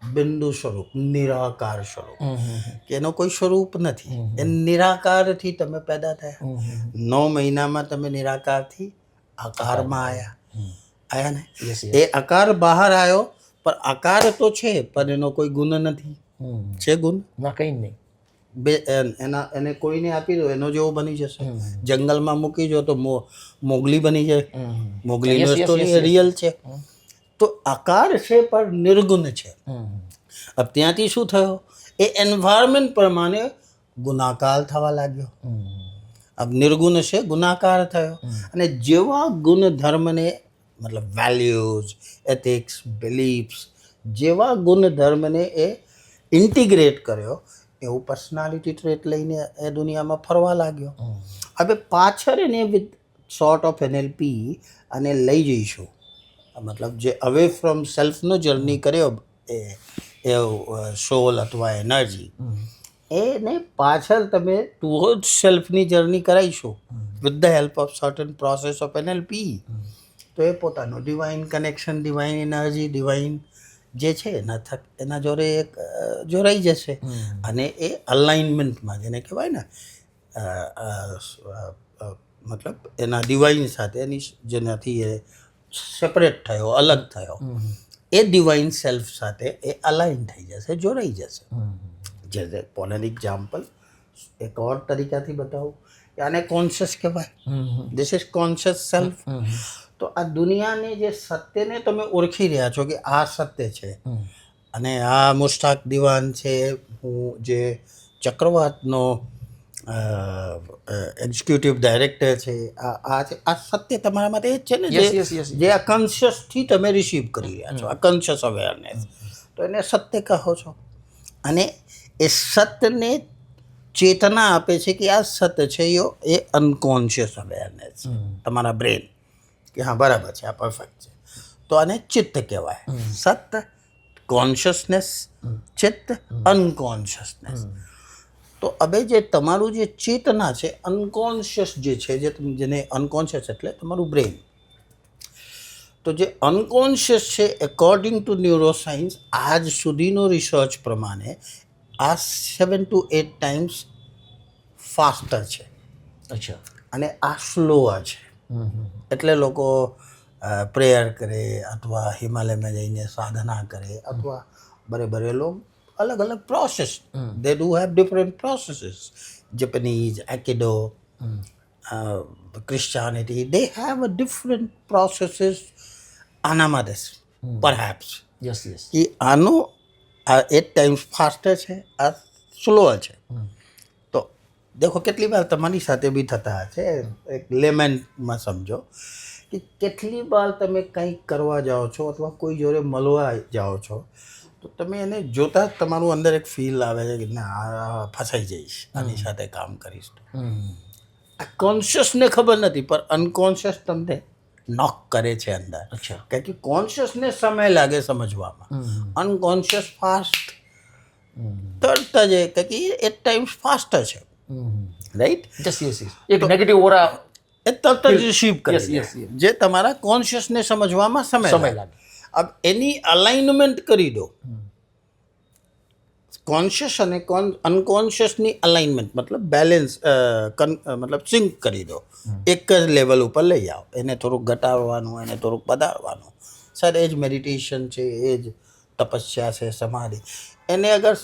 બિંદુ સ્વરૂપ, નિરાકાર સ્વરૂપ, કે એનો કોઈ સ્વરૂપ નથી. એ નિરાકારથી તમે પેદા થયા. 9 મહિનામાં તમે નિરાકારથી આકારમાં આયા ને? એ આકાર બહાર આવ્યો, પણ આકાર તો છે, પણ એનો કોઈ ગુણ નથી. છે ગુણ? ના, કંઈ નહીં. એને કોઈને આપી દો, એનો જેવો બની જશે. જંગલમાં મૂકી દો તો મોગલી બની જાય. મોગલીનો સ્ટોરી રિયલ છે. તો આકાર છે પણ નિર્ગુણ છે. अब ત્યાંથી શું થયો? એ એન્વાયરમેન્ટ પ્રમાણે ગુણાકાર થવા લાગ્યો. अब નિર્ગુણ છે, ગુણાકાર થયો. અને જેવા ગુણધર્મને, મતલબ વેલ્યુઝ, એથિક્સ, બિલીફ્સ, જેવા ગુણધર્મને એ ઇન્ટિગ્રેટ કર્યો, એવું પર્સનાલિટી ટ્રેટ લઈને એ દુનિયામાં ફરવા લાગ્યો. હવે પાછળ એને વિથ સોર્ટ ઓફ NLP અને લઈ જઈશું, મતલબ જે અવે ફ્રોમ સેલ્ફનો જર્ની કર્યો એ સોલ અથવા એનર્જી, એને પાછળ તમે ટુવર્ડ સેલ્ફની જર્ની કરાવીશું with the help of certain process of NLP. તો એ પોતાનું divine connection, divine energy, divine જે છે એના જોડે એક જોડાઈ જશે. અને એ અલાઇનમેન્ટમાં, જેને કહેવાય ને મતલબ એના ડિવાઇન સાથે એની જેનાથી એ સેપરેટ થયો, અલગ થયો, એ ડિવાઇન સેલ્ફ સાથે એ અલાઇન થઈ જશે, જોડાઈ જશે. જે ફોર એન એક્ઝામ્પલ એક ઓર તરીકાથી બતાવું કે આને કોન્શિયસ કહેવાય. This is conscious self. તો આ દુનિયાને જે સત્યને તમે ઓળખી રહ્યા છો કે આ સત્ય છે અને આ મુશ્તાક દિવાન છે, હું જે ચક્રવાતનો એક્ઝિક્યુટિવ ડાયરેક્ટર છે, આ સત્ય તમારા માટે એ જ છે ને જે આ કોન્શિયસથી તમે રિસીવ કરી રહ્યા છો, આ કોન્શિયસ અવેરનેસ. તો એને સત્ય કહો છો. અને એ સત્યને ચેતના આપે છે કે આ સત્ય છે એ અનકોન્શિયસ અવેરનેસ, તમારા બ્રેન કે હા બરાબર છે, આ પરફેક્ટ છે. તો આને ચિત્ત કહેવાય. સત્ય, કોન્શિયસનેસ, ચિત્ત, અનકોન્શિયસનેસ. તો હવે જે તમારું જે ચેતના છે, અનકોન્શિયસ જે છે, જેને અનકોન્શિયસ એટલે તમારું બ્રેન. તો જે અનકોન્શિયસ છે, એકોર્ડિંગ ટુ ન્યુરોસાયન્સ આજ સુધીનો રિસર્ચ પ્રમાણે આ 7 to 8 times ફાસ્ટર છે. અચ્છા. અને આ સ્લોઅર છે. એટલે લોકો પ્રેયર કરે અથવા હિમાલયમાં જઈને સાધના કરે અથવા બરે લોકો અલગ અલગ process, they do have different processes. Japanese, aikido, Christianity, they have a different processes. આના માટે પરહેપ્સ કે આનું આ 8 times ફાસ્ટર છે, આ સ્લોઅર છે. તો દેખો કેટલી વાર તમારી સાથે બી થતા હશે, એક લેમેન્ટમાં સમજો કે કેટલી વાર તમે કંઈક કરવા જાઓ છો અથવા કોઈ જોડે મળવા જાઓ છો તો તમે એને જોતાં જ તમારું અંદર એક ફીલ આવે છે કે ના આ ફસાઈ જઈશ, આની સાથે કામ કરીશ. આ કોન્શિયસને ખબર નથી પણ અનકોન્શિયસ તમને નોક કરે છે અંદર. કારણ કે કોન્શિયસને સમય લાગે સમજવામાં, અનકોન્શિયસ ફાસ્ટ તરત જ કે 8 times ફાસ્ટર છે. રાઈટ? એક નેગેટિવ ઓરા એ તરત જ રિસીવ કરે જે તમારા કોન્શિયસને સમજવામાં સમય લાગે. अब એની અલાઇનમેન્ટ કરી દો. કોન્શિયસ અને અનકોન્શિયસની અલાઇનમેન્ટ મતલબ બેલેન્સ, મતલબ સિંક કરી દો. એક જ લેવલ ઉપર લઈ આવો. એને થોડુંક ઘટાડવાનું, એને થોડુંક વધારવાનું. સર એ જ મેડિટેશન છે, એ જ તપસ્યા છે, સમાધિ. એને અગર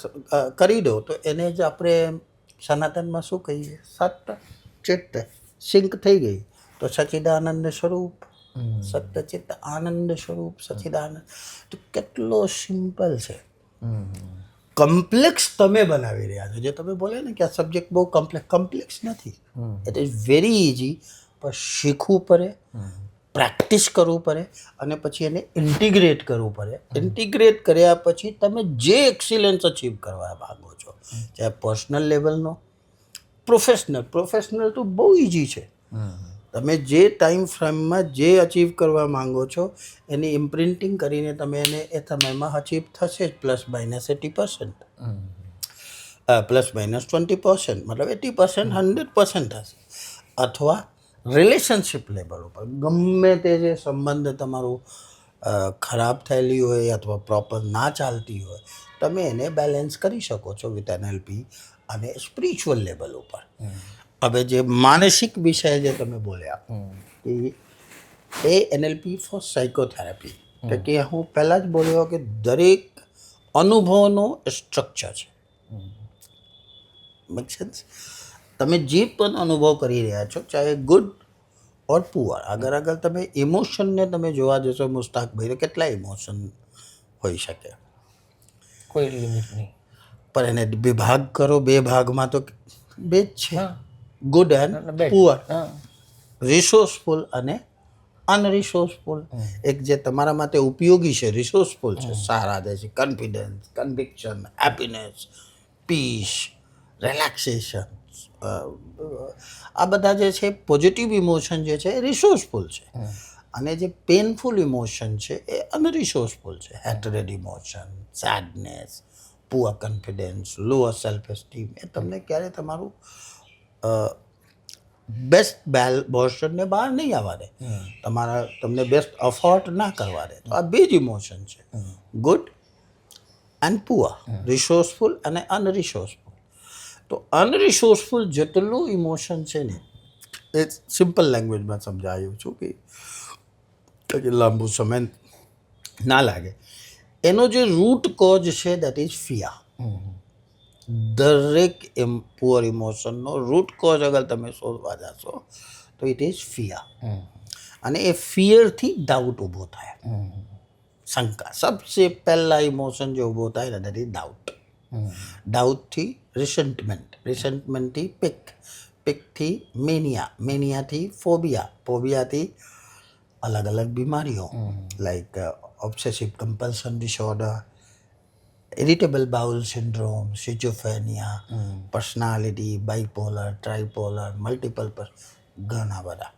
કરી દો તો એને જ આપણે સનાતનમાં શું કહીએ, સત્ય ચિત્ત સિંક થઈ ગઈ તો સચ્ચિદાનંદ સ્વરૂપ, સત્ય ચિત્ત આનંદ સ્વરૂપ, સચ્ચિદાનંદ. તો કેટલો સિમ્પલ છે. કોમ્પ્લેક્સ તમે બનાવી રહ્યા છો. જે તમે બોલે ને કે આ સબ્જેક્ટ બહુ કોમ્પ્લેક્સ નથી. It is very easy. પણ શીખવું પડે, પ્રેક્ટિસ કરવું પડે અને પછી એને ઇન્ટિગ્રેટ કરવું પડે. ઇન્ટિગ્રેટ કર્યા પછી તમે જે એક્સિલન્સ અચીવ કરવા માગો છો, ચાહે પર્સનલ લેવલનો, પ્રોફેશનલ તો બહુ ઇઝી છે. તમે જે ટાઈમ ફ્રેમમાં જે અચીવ કરવા માંગો છો એની ઇમ્પ્રિન્ટિંગ કરીને તમે એને એ સમયમાં અચીવ થશે જ, ±80%, ±20%, મતલબ 80%, 100% થશે. અથવા રિલેશનશિપ લેવલ ઉપર ગમે તે જે સંબંધ તમારું ખરાબ થયેલી હોય અથવા પ્રોપર ના ચાલતી હોય, તમે એને બેલેન્સ કરી શકો છો વિથ NLP અને સ્પિરિચ્યુઅલ લેવલ ઉપર. હવે જે માનસિક વિષય જે તમે બોલ્યા એ NLP ફોર સાયકોથેરાપી. કે હું પહેલાં જ બોલ્યો કે દરેક અનુભવનો સ્ટ્રક્ચર છે. Make sense? તમે જે પણ અનુભવ કરી રહ્યા છો, ચાહે ગુડ ઓર પુઅર, અગર તમે ઇમોશનને તમે જોવા જશો મુસ્તાકભાઈ, તો કેટલા ઇમોશન હોઈ શકે? કોઈ લિમિટ નહીં. પણ એને વિભાગ કરો, 2 ભાગમાં તો 2 જ છે, ગુડ એન્ડ પુઅર, રિસોર્સફુલ અને અનરિસોર્સફુલ. એક જે તમારા માટે ઉપયોગી છે, રિસોર્સફુલ છે, સારા દે છે, confidence, conviction, happiness, peace, relaxation, આ બધા જે છે પોઝિટિવ ઇમોશન જે છે એ રિસોર્સફુલ છે. અને જે પેનફુલ ઇમોશન છે એ અનરિસોર્સફુલ છે. Hatred emotion, sadness, poor confidence, lower self esteem, એ તમને ક્યારે તમારું બેસ્ટ વર્ઝનને બહાર નહીં આવવા દે, તમને બેસ્ટ અફોર્ડ ના કરવા દે. તો આ 2 જ ઇમોશન છે, ગુડ એન્ડ પુઅર, રિસોર્સફુલ અને અનરિસોર્સફુલ. તો અનરિસોર્સફુલ જેટલું ઇમોશન છે ને એ સિમ્પલ લેંગ્વેજમાં સમજાયું છું કે લાંબુ સમય ના લાગે. એનો જે રૂટ કોઝ છે દેટ ઇઝ ફિયર. દરેક પુઅર ઇમોશનનો રૂટ કોઝ અગર તમે શોધવા જશો તો ઇટ ઇઝ ફિયર. અને એ ફિયરથી ડાઉટ ઊભો થાય, શંકા. સબસે પહેલા ઇમોશન જે ઊભો થાય ને દેટ ઇઝ ડાઉટ. ડાઉટથી રિસેન્ટમેન્ટથી પીકથી મેનિયાથી ફોબિયાથી અલગ અલગ બીમારીઓ like obsessive compulsion disorder, irritable bowel syndrome, schizophrenia, personality, bipolar, tripolar, multiple ઘણા બધા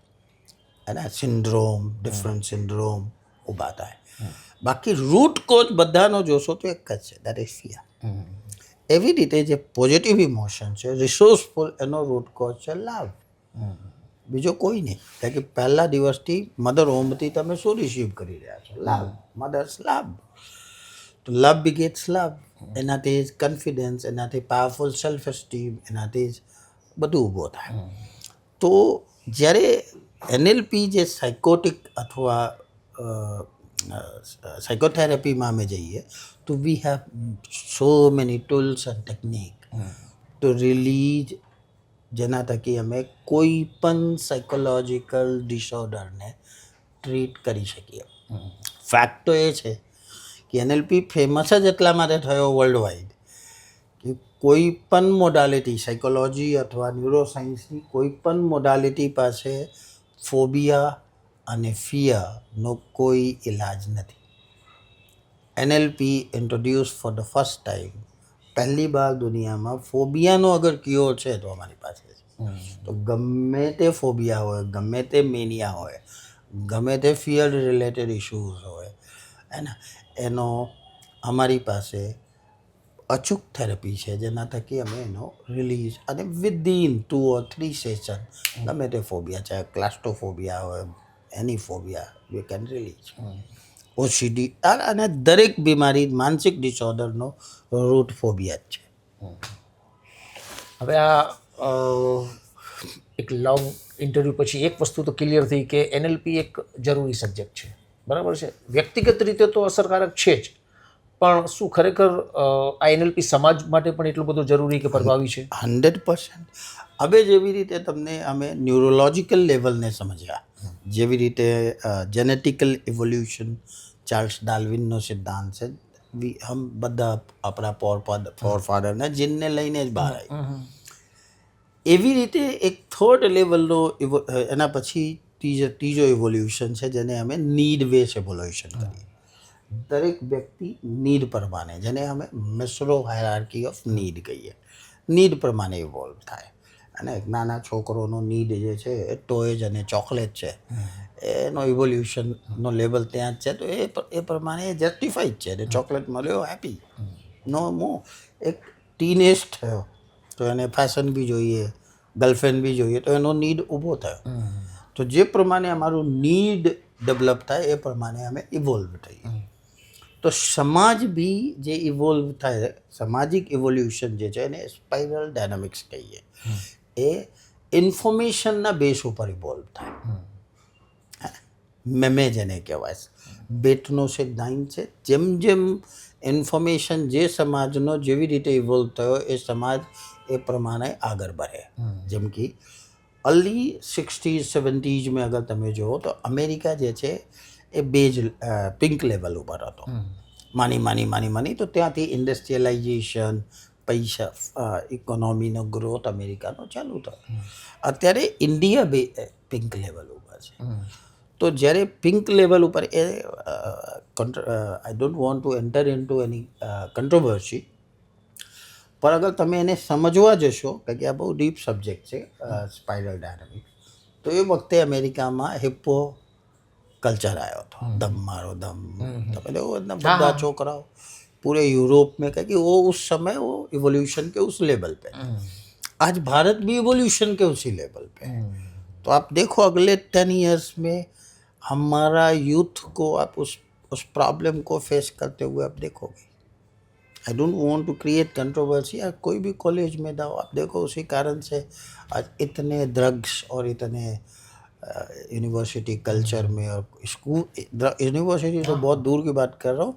અને સિન્ડ્રોમ, ડિફરન્ટ સિન્ડ્રોમ ઊભા થાય. બાકી રૂટ કોઝ બધાનો જોશો તો એક જ છે, દેટ ઇઝ ફિયર. એવી રીતે જે પોઝિટિવ ઇમોશન છે રિસોર્સફુલ, એનો રૂટ કોઝ છે લવ. બીજો કોઈ નહીં. કારણ કે પહેલા દિવસથી મધર હોમથી તમે શું રિસીવ કરી રહ્યા છો? લવ. મધર્સ લવ. તો લવ બિગેટ્સ લવ. એનાથી જ કોન્ફિડન્સ, એનાથી પાવરફુલ સેલ્ફ એસ્ટીમ, એનાથી જ બધું ઊભો થાય. તો જ્યારે એનએલપી જે સાયકોટિક અથવા સાયકોથેરાપીમાં અમે જઈએ તો we have so many tools and technique to release, જેના થકી અમે કોઈ પણ સાયકોલોજીકલ ડિસઓર્ડરને ટ્રીટ કરી શકીએ. ફેક્ટ તો એ છે કે એનએલપી ફેમસ જ એટલા માટે થયો વર્લ્ડ વાઇડ કે કોઈ પણ મોડાલિટી, સાયકોલોજી અથવા ન્યુરોસાયન્સની કોઈ પણ મોડાલિટી પાસે ફોબિયા અને ફિયરનો કોઈ ઇલાજ નથી. NLP introduce for the first time, પહેલી વાર દુનિયામાં ફોબિયાનો અગર ક્યોર છે તો અમારી પાસે છે. તો ગમે તે ફોબિયા હોય, ગમે તે મેનિયા હોય, ગમે તે ફિયર રિલેટેડ ઇશ્યુઝ હોય, હે ને, એનો અમારી પાસે અચૂક થેરપી છે જેના થકી અમે એનો રિલીઝ અને વિધિન 2 or 3 સેશન ગમે તે ફોબિયા, ચાહે ક્લાસ્ટ્રોફોબિયા હોય, એની ફોબિયા યુ કેન રિલીઝ. ઓસીડી અને દરેક બીમારી, માનસિક ડિસઓર્ડરનો રૂટ ફોબિયા જ છે. હવે આ એક લોંગ ઇન્ટરવ્યૂ પછી એક વસ્તુ તો ક્લિયર થઈ કે એનએલપી એક જરૂરી સબ્જેક્ટ છે, બરાબર છે. વ્યક્તિગત રીતે તો અસરકારક છે જ, પણ શું ખરેખર આ એનએલપી સમાજ માટે પણ એટલું બધું જરૂરી કે પ્રભાવી છે? 100%. હવે જેવી રીતે તમને અમે ન્યુરોલોજિકલ લેવલને સમજ્યા, જેવી રીતે જેનેટિકલ ઇવોલ્યુશન ચાર્લ્સ ડાર્વિનનો સિદ્ધાંત છે, હમ બધા આપણા ફોરફાધરને જીનને લઈને જ બહાર આવી. એવી રીતે એક થર્ડ લેવલનો એના પછી ત્રીજો ઇવોલ્યુશન છે જેને અમે નીડ બેઝ ઇવોલ્યુશન કરીએ. દરેક વ્યક્તિ નીડ પ્રમાણે, જેને અમે મેસ્લો હાયરાર્કી ઓફ નીડ કહીએ, નીડ પ્રમાણે ઇવોલ્વ થાય. અને એક નાના છોકરોનો નીડ જે છે એ ટોયઝ અને ચોકલેટ છે, એનો ઇવોલ્યુશનનો લેવલ ત્યાં જ છે. તો એ પ્રમાણે એ જસ્ટિફાઈડ છે. અને ચોકલેટ મળ્યો, હેપી, નો મો. એક ટીનેજ થયો તો એને ફેશન બી જોઈએ, ગર્લફ્રેન્ડ બી જોઈએ, તો એનો નીડ ઊભો થયો. તો જે પ્રમાણે અમારું નીડ ડેવલપ થાય એ પ્રમાણે અમે ઇવોલ્વ થઈએ. તો સમાજ બી જે ઇવોલ્વ થાય, સામાજિક ઇવોલ્યુશન જે છે એને સ્પાઇરલ ડાયનામિક્સ કહીએ. એ ઇન્ફોર્મેશનના બેઝ ઉપર ઇવોલ્વ થાય. મેમે જેને કહેવાય, બેટનો સિદ્ધાંત છે. જેમ જેમ ઇન્ફોર્મેશન જે સમાજનો જેવી રીતે ઇવોલ્વ થયો એ સમાજ એ પ્રમાણે આગળ बढ़े. જેમ કે અર્લી 60s 70s में अगर તમે જુઓ તો અમેરિકા જે છે એ બેજ પિંક લેવલ ઉપર હતો. માની તો ત્યાંથી ઇન્ડસ્ટ્રીયલાઇઝેશન, પૈસા, ઇકોનોમીનો ગ્રોથ અમેરિકાનો ચાલુ થયો. અત્યારે ઇન્ડિયા પિંક લેવલ ઉપર છે. તો જ્યારે પિંક લેવલ ઉપર એ I don't want to enter into any controversy, પણ અગર તમે એને સમજવા જશો, કારણ કે આ બહુ ડીપ સબ્જેક્ટ છે સ્પાઇરલ ડાયનામિક્સ, તો એ વખતે અમેરિકામાં હિપ્પો कल्चर आया था, दम मारो दम, तो पहले वो इतना बड़ा छोकराओ पूरे यूरोप में, क्या कि वो उस समय वो इवोल्यूशन के उस लेवल पे. आज भारत भी इवोल्यूशन के उसी लेवल पे. तो आप देखो अगले 10 years में हमारा यूथ को आप उस प्रॉब्लम को फेस करते हुए आप देखोगे. I don't want to create controversy. या कोई भी कॉलेज में जाओ आप देखो, उसी कारण से आज इतने ड्रग्स और इतने यूनिवर्सिटी कल्चर में और स्कूल, यूनिवर्सिटी तो बहुत दूर की बात कर रहा हूँ,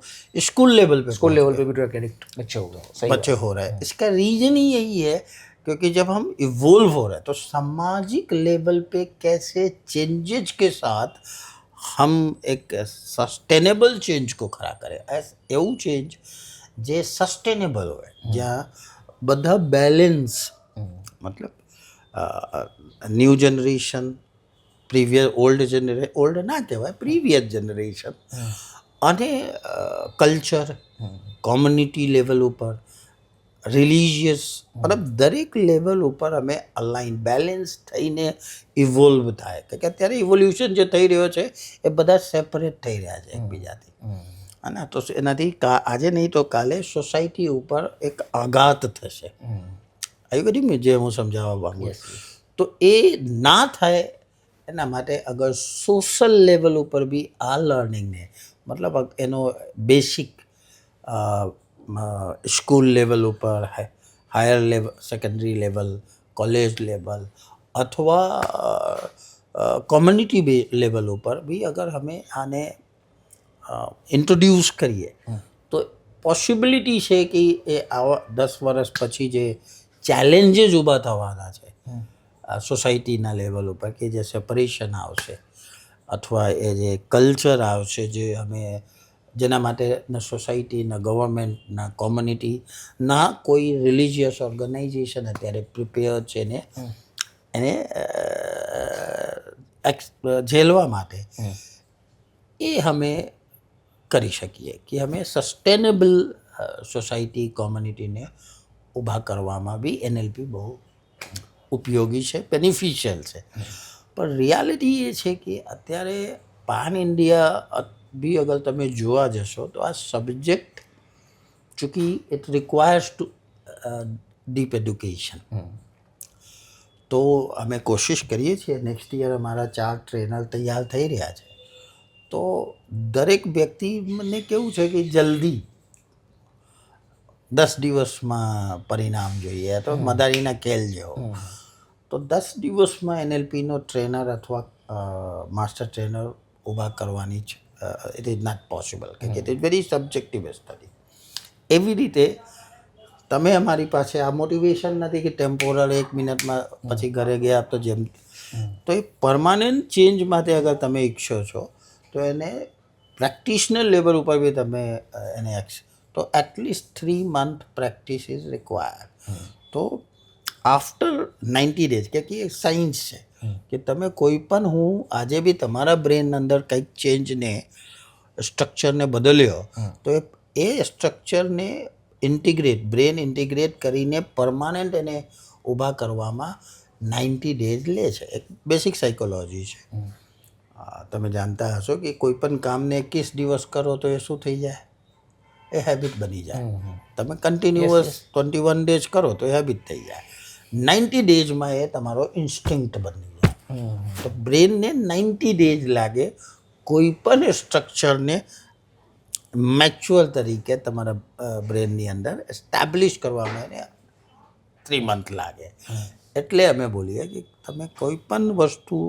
स्कूल लेवल पे स्कूल पहुंच लेवल गए। पे भी ड्रग एडिक्ट बच्चे हो गए, सही बच्चे हो रहे हैं। इसका रीजन ही यही है, क्योंकि जब हम इवोल्व हो रहे हैं तो सामाजिक लेवल पे कैसे चेंजेस के साथ हम एक सस्टेनेबल चेंज को खड़ा करें, એવું चेंज જે સસ્ટેનેબલ હોય, જ્યાં બધા બેલેન્સ, મતલબ ન્યૂ જનરેશન, પ્રીવિયસ ઓલ્ડ ના કહેવાય, પ્રીવિયસ જનરેશન અને કલ્ચર, કોમ્યુનિટી લેવલ ઉપર, રિલિજિયસ, મતલબ દરેક લેવલ ઉપર અમે અલાઇન બેલેન્સ થઈને ઇવોલ્વ થાય, કે અત્યારે ઇવોલ્યુશન જે થઈ રહ્યો છે એ બધા સેપરેટ થઈ રહ્યા છે એકબીજાથી, અને તો એનાથી આજે નહીં તો કાલે સોસાયટી ઉપર એક આઘાત થશે. આવી બધી મેં જે હું સમજાવવા માંગુ છું, તો એ ના થાય એના માટે અગર સોશલ લેવલ ઉપર બી આ લર્નિંગને, મતલબ એનો બેસિક સ્કૂલ લેવલ ઉપર, higher level, secondary level, college level અથવા કોમ્યુનિટી લેવલ ઉપર બી અગર અમે આને ઇન્ટ્રોડ્યુસ કરીએ તો પોસિબિલિટી છે કે એ આવા 10 વર્ષ પછી જે ચેલેન્જીસ ઊભા થવાના છે સોસાયટીના લેવલ ઉપર, કે જે સેપરેશન આવશે અથવા એ જે કલ્ચર આવશે, જે અમે જેના માટે ન સોસાયટી, ન ગવર્મેન્ટ, ના કોમ્યુનિટીના કોઈ રિલિજિયસ ઓર્ગેનાઇઝેશન અત્યારે પ્રિપેર છે ને એને ઝેલવા માટે, એ અમે કરી શકીએ કે અમે સસ્ટેનેબલ સોસાયટી, કોમ્યુનિટીને ઊભા કરવામાં બી એનએલપી બહુ ઉપયોગી છે, બેનિફિશિયલ છે. પણ રિયાલિટી એ છે કે અત્યારે પાન ઇન્ડિયા બી અગર તમે જોવા જશો તો આ સબ્જેક્ટ ચૂંકી it requires to deep education. તો અમે કોશિશ કરીએ છીએ, નેક્સ્ટ યર અમારા 4 ટ્રેનર તૈયાર થઈ રહ્યા છે. તો દરેક વ્યક્તિને કેવું છે કે જલ્દી 10 દિવસમાં પરિણામ જોઈએ, તો મદારીના કેલ જેવો. તો 10 દિવસમાં એનએલપીનો ટ્રેનર અથવા માસ્ટર ટ્રેનર ઊભા કરવાની છે, ઇટ ઇઝ નોટ પોસિબલ, કે it is very subjective study. એવી રીતે તમે અમારી પાસે આ મોટિવેશન નથી કે ટેમ્પોરલ 1 મિનિટમાં પછી ઘરે ગયા તો જેમ, તો એ પરમાનન્ટ ચેન્જ માટે અગર તમે ઈચ્છો છો તો એને પ્રેક્ટિશનર લેવલ ઉપર બી તમે એને તો at least 3 month practice is required. તો આફ્ટર 90 ડેઝ, કે એ સાયન્સ છે કે તમે કોઈ પણ, હું આજે બી તમારા બ્રેન અંદર કંઈક ચેન્જને, સ્ટ્રક્ચરને બદલ્યો તો એ સ્ટ્રક્ચરને બ્રેન ઇન્ટિગ્રેટ કરીને પરમાનન્ટ એને ઊભા કરવામાં 90 ડેઝ લે છે. એક બેસિક સાયકોલોજી છે. તમે જાણતા હશો કે કોઈ પણ કામને 21 દિવસ કરો તો એ શું થઈ જાય, એ હેબિટ બની જાય. તમે કન્ટિન્યુઅસ 21 ડેઝ કરો તો એ હેબિટ થઈ જાય. 90 ડેઝમાં એ તમારો ઇન્સ્ટિંક્ટ બની જાય. તો બ્રેનને 90 ડેઝ લાગે કોઈ પણ સ્ટ્રક્ચરને મેચ્યોર તરીકે તમારા બ્રેનની અંદર એસ્ટાબ્લિશ કરવામાં એને 3 મંથ લાગે. એટલે અમે બોલીએ કે તમે કોઈ પણ વસ્તુ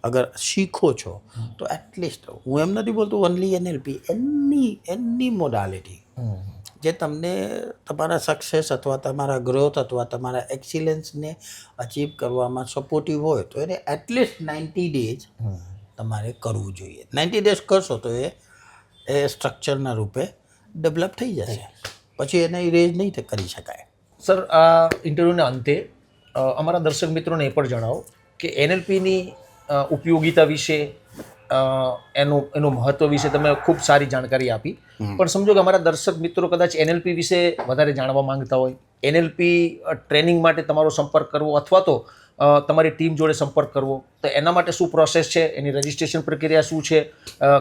અગર શીખો છો તો એટલીસ્ટ, હું એમ નથી બોલતું ઓનલી એનએલપી, એની મોડાલિટી જે તમને તમારા સક્સેસ અથવા તમારા ગ્રોથ અથવા તમારા એક્સિલન્સને અચીવ કરવામાં સપોર્ટિવ હોય તો એને એટલીસ્ટ 90 ડેઝ તમારે કરવું જોઈએ. 90 ડેઝ કરશો તો એ સ્ટ્રક્ચરના રૂપે ડેવલપ થઈ જશે, પછી એને ઇરેઝ નહીં કરી શકાય. સર, આ ઇન્ટરવ્યૂના અંતે અમારા દર્શક મિત્રોને એ પણ જણાવો કે એનએલપીની ઉપયોગિતા વિશે, એનું મહત્વ વિશે તમે ખૂબ સારી જાણકારી આપી. પણ સમજો કે અમારા દર્શક મિત્રો કદાચ એનએલપી વિશે વધારે જાણવા માંગતા હોય, એનએલપી ટ્રેનિંગ માટે તમારો સંપર્ક કરવો અથવા તો તમારી ટીમ જોડે સંપર્ક કરવો, તો એના માટે શું પ્રોસેસ છે, એની રજિસ્ટ્રેશન પ્રક્રિયા શું છે,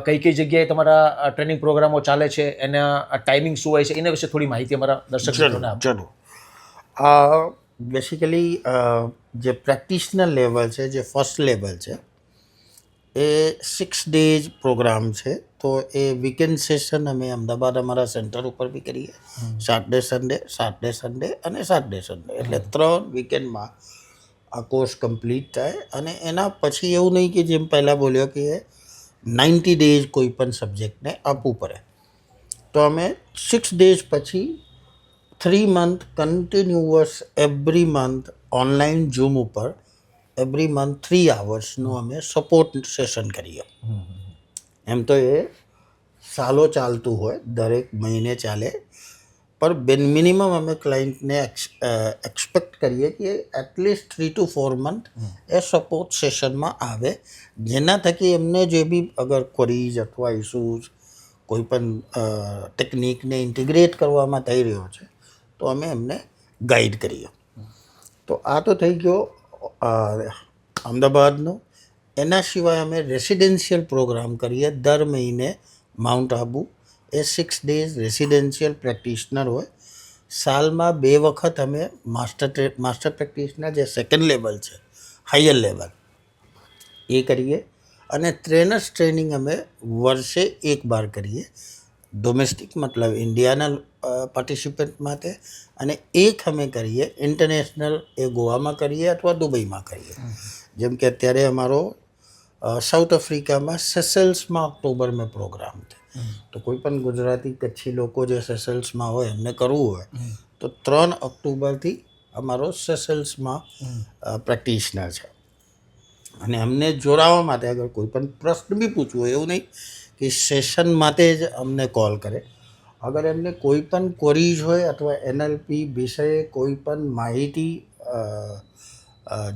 કઈ કઈ જગ્યાએ તમારા ટ્રેનિંગ પ્રોગ્રામો ચાલે છે, એના ટાઈમિંગ શું હોય છે, એના વિશે થોડી માહિતી અમારા દર્શક મિત્રોને આપો. જરૂર. બેસિકલી જે પ્રેક્ટિશનર લેવલ છે, જે ફર્સ્ટ લેવલ છે, એ 6 ડેઝ પ્રોગ્રામ છે. તો એ વીકેન્ડ સેશન અમે અમદાવાદ અમારા સેન્ટર ઉપર બી કરીએ, સેટરડે સન્ડે અને સેટરડે સન્ડે, એટલે 3 વીકેન્ડમાં આ કોર્સ કમ્પ્લીટ થાય. અને એના પછી એવું નહીં કે જેમ પહેલાં બોલ્યો કે 90 ડેઝ કોઈ પણ સબ્જેક્ટને આપવું પડે, તો અમે 6 ડેઝ પછી 3 month continuous every month online zoom ઉપર એવરી મંથ 3 આવર્સનું અમે સપોર્ટ સેશન કરીએ. એમ તો એ સાલો ચાલતું હોય, દરેક મહિને ચાલે, પણ મિનિમમ અમે ક્લાયન્ટને એક્સપેક્ટ કરીએ કે at least 3 to 4 month A support સેશનમાં આવે, જેના થકી એમને જે બી અગર ક્વરીઝ અથવા ઇસ્યુઝ કોઈ પણ ટેકનિકને ઇન્ટિગ્રેટ કરવામાં થઈ રહ્યો છે તો અમે એમને ગાઈડ કરીએ. તો આ તો થઈ ગયો અમદાવાદનો. એના સિવાય અમે રેસિડેન્શિયલ પ્રોગ્રામ કરીએ દર મહિને માઉન્ટ આબુ. એ 6 ડેઝ રેસિડેન્શિયલ પ્રેક્ટિશનર હોય. સાલમાં 2 વખત અમે માસ્ટર પ્રેક્ટિશનર જે સેકન્ડ લેવલ છે, હાયર લેવલ, એ કરીએ. અને ટ્રેનર્સ ટ્રેનિંગ અમે વર્ષે 1 વાર કરીએ, ડોમેસ્ટિક મતલબ ઇન્ડિયાના પાર્ટિસિપન્ટ માટે, અને 1 અમે કરીએ ઇન્ટરનેશનલ, એ ગોવામાં કરીએ અથવા દુબઈમાં કરીએ. જેમ કે અત્યારે અમારો સાઉથ આફ્રિકામાં સેસેલ્સમાં ઓક્ટોબરમાં પ્રોગ્રામ છે, તો કોઈ પણ ગુજરાતી કચ્છી લોકો જે સેસેલ્સમાં હોય એમને કરવું હોય તો 3 ઓક્ટોબરથી અમારો સેસેલ્સમાં પ્રેક્ટિશનર છે. અને અમને જોડાવા માટે અગર કોઈ પણ પ્રશ્ન બી પૂછવું હોય, એવું નહીં કે સેશન માટે જ અમને કોલ કરે, અગર એમને કોઈ પણ ક્વરીઝ હોય અથવા એનએલપી વિષયે કોઈ પણ માહિતી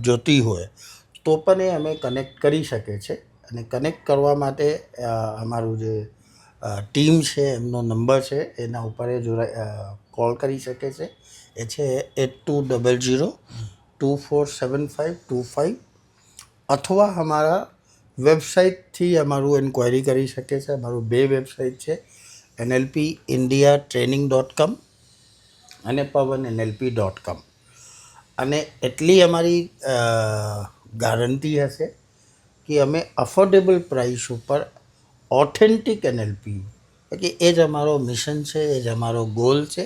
જોતી હોય તો પણ એ અમે કનેક્ટ કરી શકે છે. અને કનેક્ટ કરવા માટે અમારું જે ટીમ છે એમનો નંબર છે, એના ઉપર એ કોલ કરી શકે છે. એ છે 8200247525, અથવા અમારા વેબસાઇટથી અમારું એન્ક્વાયરી કરી શકે છે. અમારું 2 વેબસાઇટ છે, nlpindiatraining.com અને pavannlp.com. અને એટલી અમારી ગારંટી હશે કે અમે અફોર્ડેબલ પ્રાઇસ ઉપર ઓથેન્ટિક એનએલપી, કે એ જ અમારો મિશન છે, એ જ અમારો ગોલ છે.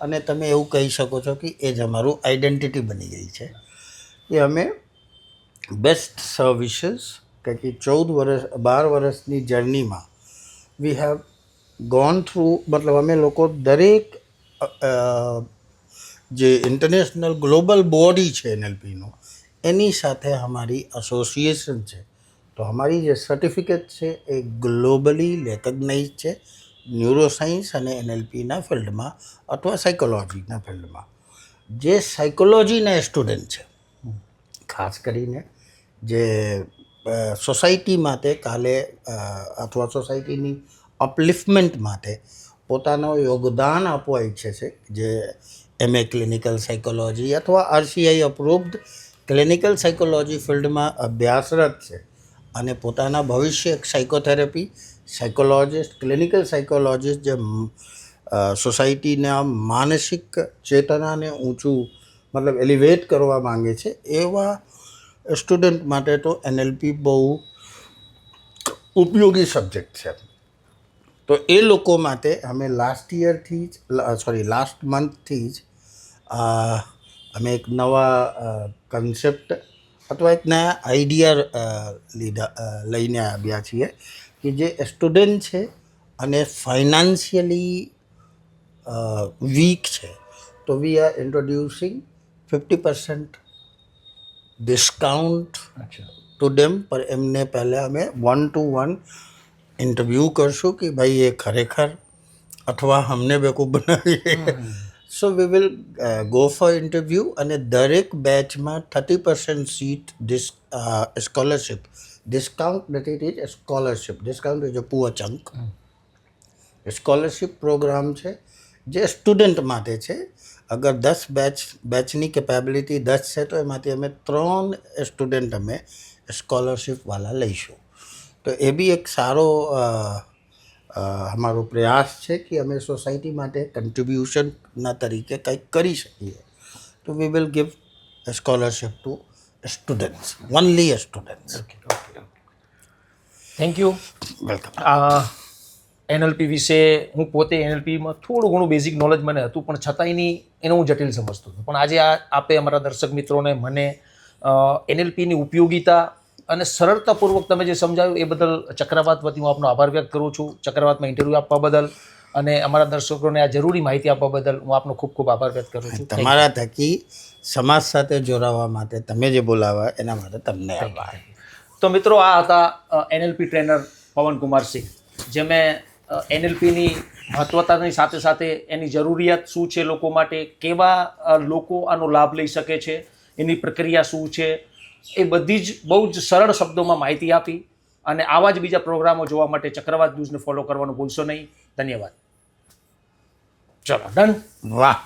અને તમે એવું કહી શકો છો કે એ જ અમારું આઈડેન્ટિટી બની ગઈ છે કે અમે બેસ્ટ સર્વિસીસ, કે 12 વર્ષની જર્નીમાં વી હેવ ગોન થ્રુ, મતલબ અમે લોકો દરેક જે ઇન્ટરનેશનલ ગ્લોબલ બોડી છે એનએલપીનો, એની સાથે અમારી એસોસિએશન છે. તો અમારી જે સર્ટિફિકેટ છે એ ગ્લોબલી રેકગ્નાઇઝ છે ન્યુરોસાયન્સ અને એનએલપીના ફિલ્ડમાં અથવા સાયકોલોજીના ફિલ્ડમાં. જે સાયકોલોજીના સ્ટુડન્ટ છે, ખાસ કરીને જે સોસાયટી માટે કાલે અથવા સોસાયટીની અપલિફ્ટમેન્ટ માટે પોતાનો યોગદાન આપવા ઈચ્છે છે, જે MA ક્લિનિકલ સાયકોલોજી અથવા RCI અપ્રૂવ્ડ ક્લિનિકલ સાયકોલોજી ફિલ્ડમાં અભ્યાસરત છે, અને પોતાના ભવિષ્ય એક સાયકોથેરાપી સાયકોલોજિસ્ટ, ક્લિનિકલ સાયકોલોજિસ્ટ જે સોસાયટીના માનસિક ચેતનાને ઊંચું મતલબ એલિવેટ કરવા માંગે છે, એવા સ્ટુડન્ટ માટે તો એનએલપી બહુ ઉપયોગી સબ્જેક્ટ છે. તો એ લોકો માટે અમે લાસ્ટ મંથથી જ અમે એક નવા કન્સેપ્ટ અથવા એક નયા આઈડિયા લઈને આવ્યા છીએ કે જે સ્ટુડન્ટ છે અને ફાઇનાન્શિયલી વીક છે, તો we are introducing 50% discount to them. પર એમને પહેલાં અમે 1-to-1 ઇન્ટરવ્યૂ કરશું કે ભાઈ એ ખરેખર અથવા અમને બેકૂફ બનાવીએ. So we will go for interview, અને દરેક બેચમાં 30% સીટ સ્કોલરશિપ, ડિસ્કાઉન્ટ નથી, it is scholarship, discount is a poor chunk. Scholarship program છે જે સ્ટુડન્ટ માટે છે. અગર 10 બેચની કેપેબિલિટી 10 છે તો એમાંથી અમે 3 સ્ટુડન્ટ અમે સ્કોલરશિપવાળા લઈશું. તો એ બી એક સારો અમારો પ્રયાસ છે કે અમે સોસાયટી માટે કન્ટ્રીબ્યુશનના તરીકે કંઈક કરી શકીએ. તો we will give scholarship to students, only students. Thank you. Welcome. NLP વિશે હું પોતે એનએલપીમાં થોડું ઘણું બેઝિક નોલેજ મને હતું, પણ છતાંય નહીં એને હું જટિલ સમજતો હતો. પણ આજે આપે અમારા દર્શક મિત્રોને મને એનએલપીની ઉપયોગિતા અને સરળતાપૂર્વક તમે જે સમજાવ્યું એ બદલ ચક્રવાત વતી હું આપનો આભાર વ્યક્ત કરું છું. ચક્રવાતમાં ઇન્ટરવ્યૂ આપવા બદલ અને અમારા દર્શકોને આ જરૂરી માહિતી આપવા બદલ હું આપનો ખૂબ ખૂબ આભાર વ્યક્ત કરું છું. તમારા થકી સમાજ સાથે જોડાવા માટે તમે જે બોલાવા એના માટે તમને આભાર. તો મિત્રો, આ હતા એનએલપી ટ્રેનર પવનકુમાર સિંહ, જે મેં એનએલપીની મહત્વતાની સાથે સાથે એની જરૂરિયાત શું છે લોકો માટે, કેવા લોકો આનો લાભ લઈ શકે છે, એની પ્રક્રિયા શું છે, એ બધી જ બહુ જ સરળ શબ્દોમાં માહિતી આપી. અને આવા જ બીજા પ્રોગ્રામો જોવા માટે ચક્રવાત ન્યૂઝને ફોલો કરવાનું ભૂલશો નહીં. ધન્યવાદ. ચલો, ડન. વાહ.